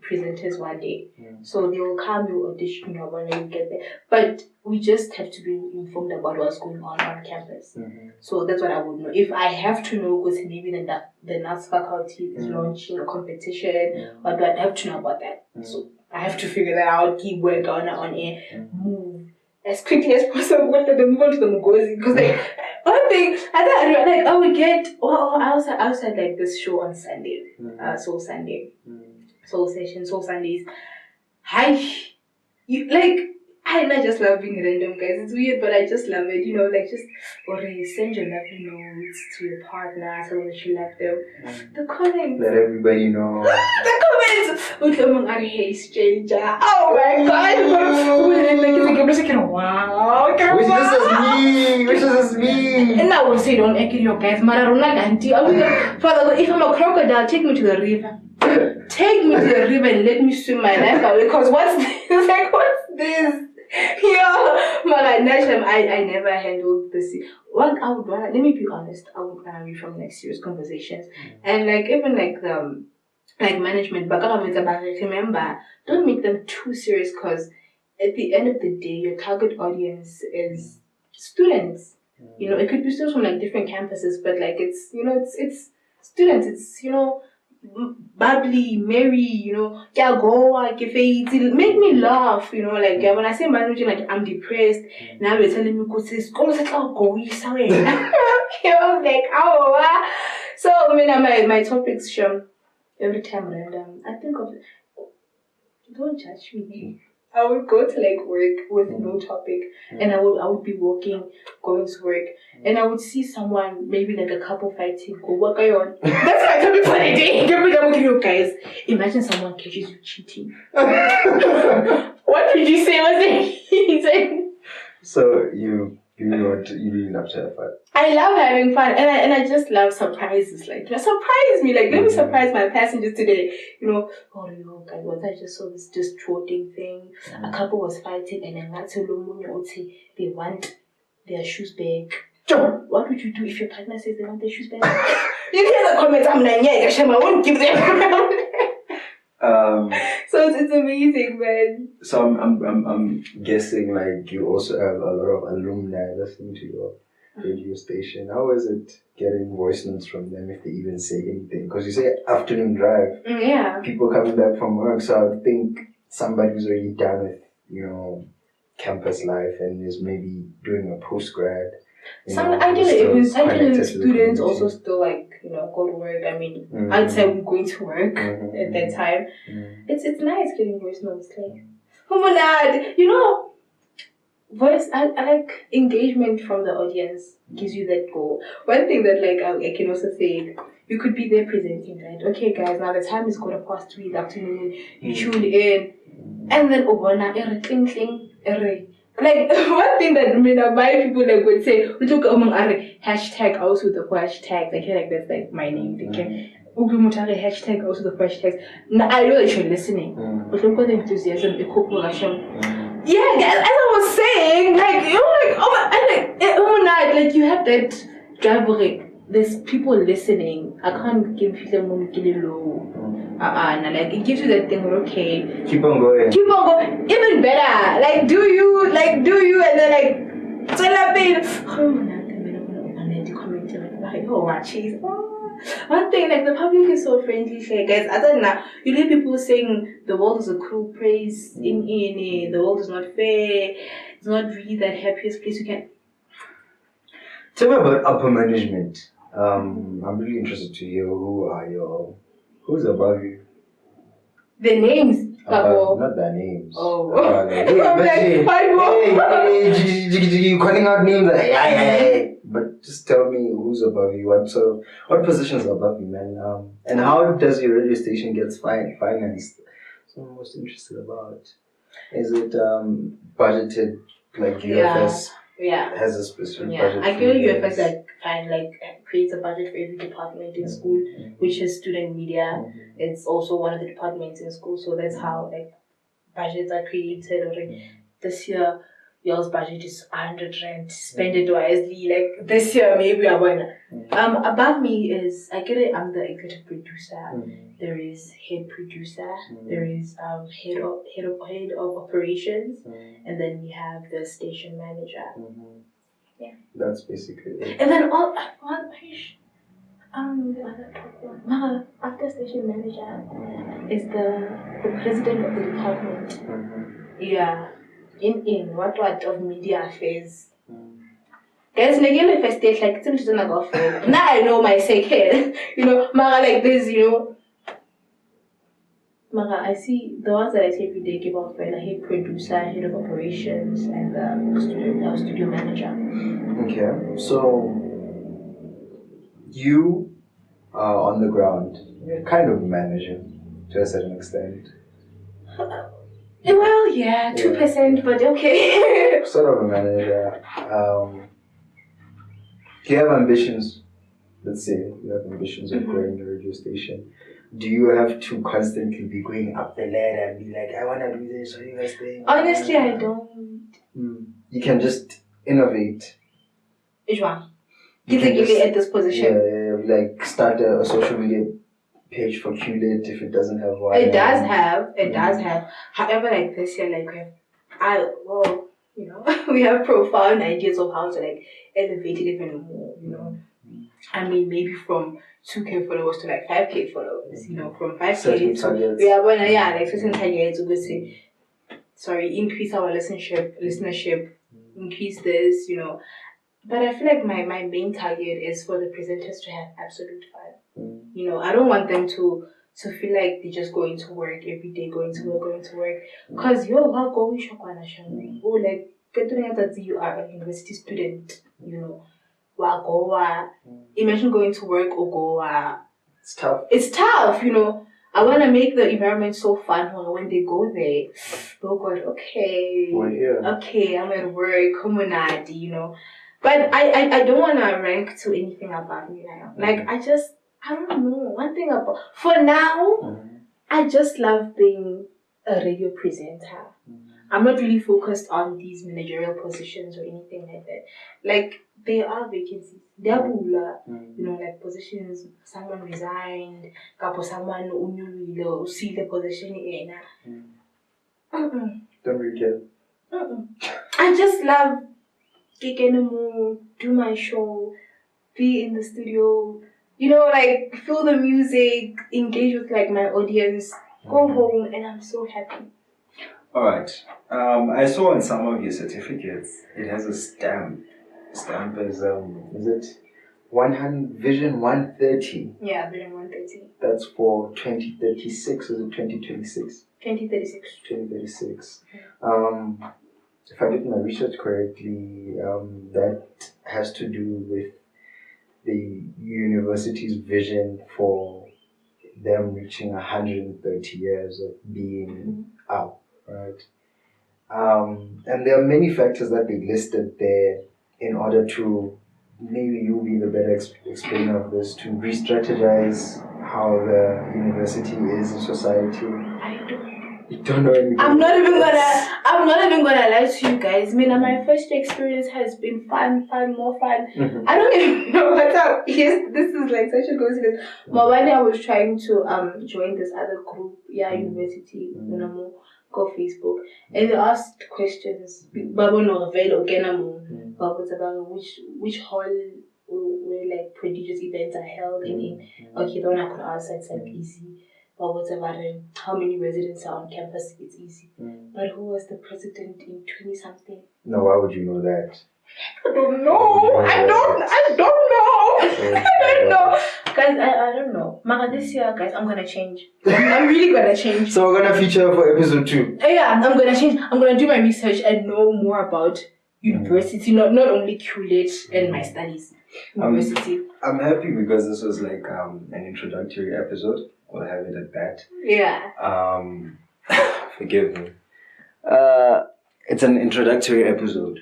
Speaker 1: presenters one day. So they will come, you audition, when you get there. But we just have to be informed about what's going on campus. So that's what I would know. If I have to know, because maybe the NAS faculty is launching a competition, but I have to know about that. So I have to figure that out, keep working on air, move as quickly as possible, let them move on to the Mokhotsoa. Because one thing, I would get, I also had this show on Sunday, Soul Sunday, Soul Session, Soul Sundays. I just love being random, guys. It's weird, but I just love it. You know, like just or send your lovely notes to your partner so that you love them. The comments.
Speaker 2: Let everybody know.
Speaker 1: The comments. Hey, stranger. Oh my God. Wow.
Speaker 2: Which is me.
Speaker 1: And I will say, don't egg your guys. Father, if I'm a crocodile, take me to the river. Take me to the river and let me swim my life away. Because what's this? Like, what's this? Yeah, I never handled the sea. What I would want, let me be honest, I would want to be from like serious conversations and like even like the like management. But remember, don't make them too serious because at the end of the day, your target audience is students. You know, it could be students from like different campuses, but like it's it's students. It's bubbly, merry, yeah, go, like if it make me laugh, like when I say managing, like I'm depressed, now you're telling me go to school, like oh go somewhere, like oh, so I mean my topics show every time random. I think of don't judge me. I would go to like work with no topic, and I would be walking, going to work, and I would see someone, maybe like a couple fighting. Go what on? That's my topic for the day. You guys, imagine someone catches you cheating. What did you say? Was it?
Speaker 2: So you really love to have fun.
Speaker 1: I love having fun, and I just love surprises. Like surprise me, like let me surprise my passengers today. Oh guys, what I just saw this just trotting thing. A couple was fighting, and then that's they want their shoes back. What would you do if your partner says they want their shoes back? You hear the comments? I'm like, yeah, I won't give them. So it's amazing, man.
Speaker 2: So I'm guessing like you also have a lot of alumni listening to your radio station. How is it getting voice notes from them if they even say anything? Because you say afternoon drive.
Speaker 1: Yeah.
Speaker 2: People coming back from work, so I would think somebody who's already done with campus life and is maybe doing a postgrad.
Speaker 1: Ideally students also still like go to work. I mean, I'd say I'm going to work at that time. It's nice getting voice notes like, oh my God, voice. I like engagement from the audience gives you that goal. One thing that like I can also say, you could be there presenting, right? Okay, guys, now the time is 3:15 in the afternoon. You tune in, and then like one thing that my people like would say, look among hashtag also the hashtags. I feel like that's like my name. They can hashtag also the hashtags. Now I know that you're listening, but look at the enthusiasm, yeah, as I was saying, like like you have that driver. There's people listening. I can't give them low. Like it gives you that thing. Okay, keep on going. Even better. Like do you, and then like tell a bit. One thing, like the public is so friendly, guys. I don't know. You hear people saying the world is a cruel place. The world is not fair. It's not really that happiest place you can.
Speaker 2: Tell me about upper management. I'm really interested to hear who's above you.
Speaker 1: The names.
Speaker 2: Not the names.
Speaker 1: Oh.
Speaker 2: You calling out names? But just tell me who's above you. What positions are above you, man? And how does your radio station get financed? So I'm most interested about. Is it budgeted like UFS?
Speaker 1: Yeah.
Speaker 2: Has a specific budget.
Speaker 1: I feel UFS creates a budget for every department in school, which is student media. It's also one of the departments in school, so that's how budgets are created. Already this year, y'all's budget is 100 rand. Spend it wisely. Like this year, maybe I wanna. Above me is I'm the executive producer. There is head producer. There is head of operations, and then we have the station manager. Yeah,
Speaker 2: that's basically it.
Speaker 1: And then the other top one. After station manager is the president of the department. Yeah, in what of media affairs. Guys, negative first stage like it's not go for. Now I know my second. Like this, Mara, I see the ones that I see every day give off like head producer, head of operations, and studio manager.
Speaker 2: Okay, so you are on the ground. You're kind of a manager to a certain extent.
Speaker 1: Well, yeah, 2%, but okay.
Speaker 2: Sort of a manager. Do you have ambitions? Let's say you have ambitions of growing the radio station. Do you have to constantly be going up the ladder and be like, I want to do this, what are you guys doing?
Speaker 1: Honestly, I don't.
Speaker 2: You can just innovate.
Speaker 1: Which one? Physically at this position.
Speaker 2: Yeah, like start a social media page for QLED if it doesn't have one.
Speaker 1: It does have. However, like this year, like we have profound ideas of how to like elevate it even more, you know. I mean, maybe from 2K followers to like 5K followers, you know, from 5K
Speaker 2: certain
Speaker 1: to
Speaker 2: targets.
Speaker 1: like certain targets. We say, increase our listenership, increase this, you know. But I feel like my main target is for the presenters to have absolute fun. You know, I don't want them to feel like they're just going to work every day, going to work. Because how go we shock like you are a university student, you know. Imagine going to work or go. It's tough, you know. I want to make the environment so fun when they go there. Oh God, okay.
Speaker 2: We're here.
Speaker 1: Okay, I'm at work, community, you know. But I don't want to rank to anything about me now. Like, I don't know. One thing about, for now, I just love being a radio presenter. I'm not really focused on these managerial positions or anything like that. Like, there are vacancies. There are you know, like positions, someone resigned, someone unyulile, see the position in.
Speaker 2: Don't really care.
Speaker 1: I just love do my show, be in the studio, you know, like feel the music, engage with like my audience, go home, and I'm so happy.
Speaker 2: Alright. I saw on some of your certificates it has a stamp. Stamp is it Vision 130?
Speaker 1: Yeah, Vision 130.
Speaker 2: That's for 2036, or is it 2026?
Speaker 1: 2036.
Speaker 2: 2036. If I did my research correctly, that has to do with the university's vision for them reaching 130 years of being up, right? And there are many factors that they listed there in order to, maybe you'll be the better explainer of this, to re-strategize how the university is in society. You don't know anything.
Speaker 1: I'm not even gonna lie to you guys. My first experience has been more fun. I don't even know what's up. Yes, this is like such a coincidence. But when I was trying to join this other group, university, go Facebook, and they asked questions. Which hall where like prodigious events are held in. Okay, the one I could answer, it's like easy. Or whatever, how many residents are on campus, it's easy. But who was the president in 20-something?
Speaker 2: No, why would you know that?
Speaker 1: I don't know. I don't know. Guys, I don't know. Mara, this year, guys, I'm gonna change. I'm really gonna change.
Speaker 2: So we're gonna feature for episode 2.
Speaker 1: Yeah, I'm gonna change. I'm gonna do my research and know more about university, not only QLED and my studies. University.
Speaker 2: I'm happy because this was like an introductory episode. We'll have it at that.
Speaker 1: Yeah.
Speaker 2: Forgive me. It's an introductory episode,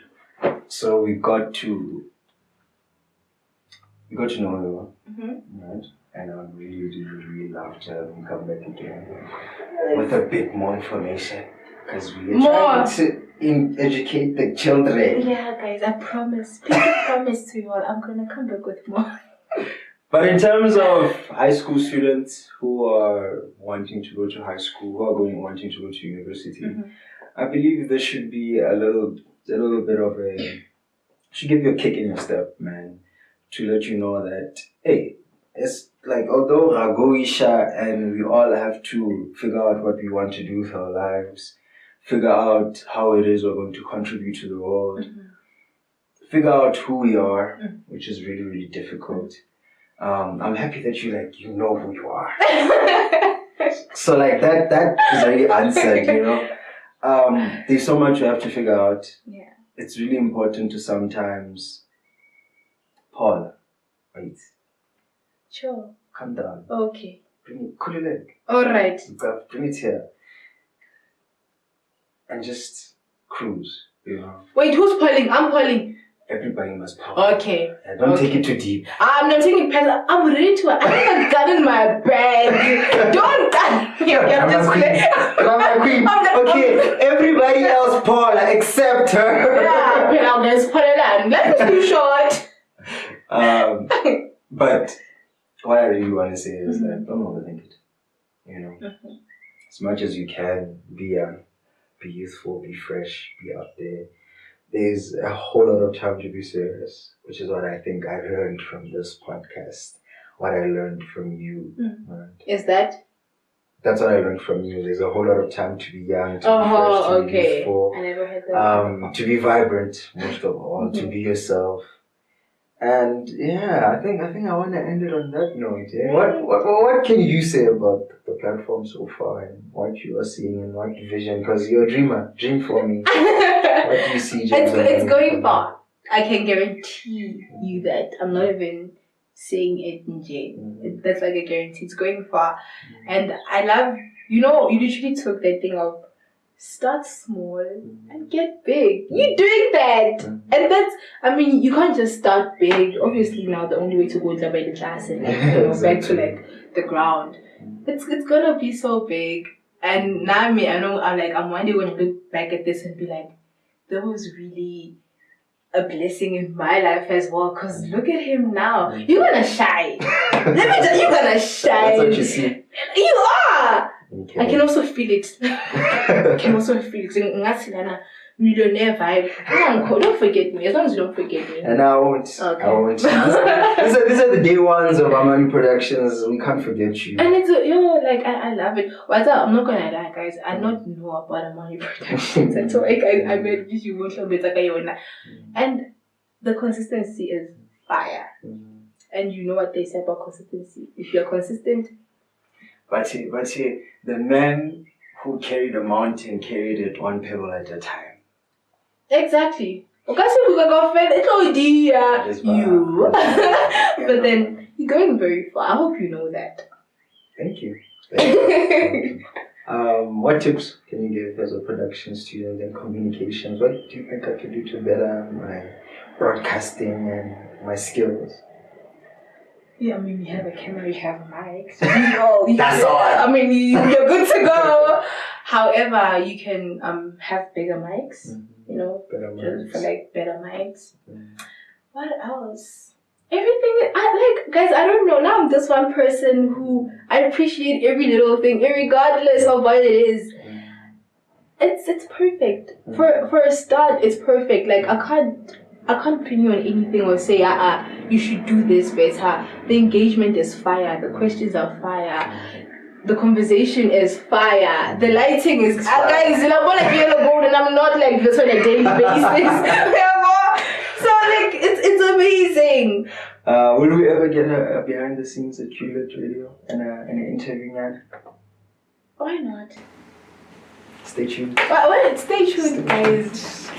Speaker 2: so we got to know you, right? And I would really love to have you come back again with a bit more information, because we are trying to educate the children.
Speaker 1: Yeah, guys, I promise. I promise to you all, I'm gonna come back with more.
Speaker 2: But in terms of high school students who are wanting to go to high school, who are wanting to go to university, I believe there should be a little bit of should give you a kick in your step, man, to let you know that, hey, it's like, although Ragoisha and we all have to figure out what we want to do with our lives, figure out how it is we're going to contribute to the world, figure out who we are, which is really, really difficult. I'm happy that you know who you are. So like that is already answered, you know. There's so much you have to figure out.
Speaker 1: Yeah.
Speaker 2: It's really important to sometimes Paul, wait.
Speaker 1: Sure.
Speaker 2: Calm down.
Speaker 1: Okay.
Speaker 2: Bring it, cool your leg.
Speaker 1: All right.
Speaker 2: Bring it here. And just cruise, you know.
Speaker 1: Wait, who's pulling? I'm pulling.
Speaker 2: Everybody must power.
Speaker 1: Okay.
Speaker 2: Don't take it too deep.
Speaker 1: I'm not taking pen. I'm ready to. I have a gun in my bag. Don't.
Speaker 2: I'm a queen. Okay, everybody else Paul except her.
Speaker 1: Yeah, but I'm just put it on. Life is too short.
Speaker 2: But what I really want to say is that don't overthink it. You know, as much as you can, be young, be youthful, be fresh, be out there. There's a whole lot of time to be serious, which is what I think I learned from this podcast. What I learned from you. Right?
Speaker 1: Is that?
Speaker 2: That's what I learned from you. There's a whole lot of time to be young, to be fresh, to be youthful.
Speaker 1: I never heard that.
Speaker 2: To be vibrant, most of all, to be yourself. And yeah, I think I want to end it on that note. Yeah? What can you say about the platform so far and what you are seeing and what vision? Because you're a dreamer. Dream for me. What do you see?
Speaker 1: It's going far. I can guarantee you that. I'm not even saying it in jail. That's like a guarantee. It's going far. And I love, you literally took that thing of start small and get big. You're doing that. And that's, you can't just start big. Obviously now the only way to go is by the class and back to like the ground. It's gonna be so big. And now I know I'm one day gonna look back at this and be like, that was really a blessing in my life as well. Cause look at him now. You're gonna shine. Let me tell you, you're gonna shine.
Speaker 2: That's what you see.
Speaker 1: You are.
Speaker 2: Okay.
Speaker 1: I can also feel it. Ngathi millionaire vibe. Don't forget me. As long as you don't forget me.
Speaker 2: And I won't.
Speaker 1: Okay.
Speaker 2: I won't. These are the day ones of Amani Productions. We can't forget you.
Speaker 1: And it's I love it. But I'm not gonna lie, guys. I don't know about Amani Productions. And so I made this you won't and the consistency is fire. And you know what they say about consistency. If you're consistent.
Speaker 2: But the men who carried the mountain carried it one pebble at a time.
Speaker 1: Exactly. But then you're going very far. I hope you know that.
Speaker 2: Thank you. What tips can you give as a production student in communications? What do you think I could do to better my broadcasting and my skills?
Speaker 1: Yeah, you have a camera, you have mics.
Speaker 2: That's all.
Speaker 1: You're good to go. However, you can have bigger mics.
Speaker 2: Better mics.
Speaker 1: For better mics. What else? Everything guys, I don't know. Now I'm just one person who I appreciate every little thing, regardless of what it is. It's perfect. For a start, it's perfect. I can't pin you on anything or say, you should do this better. The engagement is fire. The questions are fire. The conversation is fire. The lighting is fire. Guys, I'm not yellow and I'm not like this on a daily basis. So it's amazing.
Speaker 2: Will we ever get a behind the scenes at QLET Radio and an interview now?
Speaker 1: Why not?
Speaker 2: Stay tuned.
Speaker 1: Stay tuned, guys.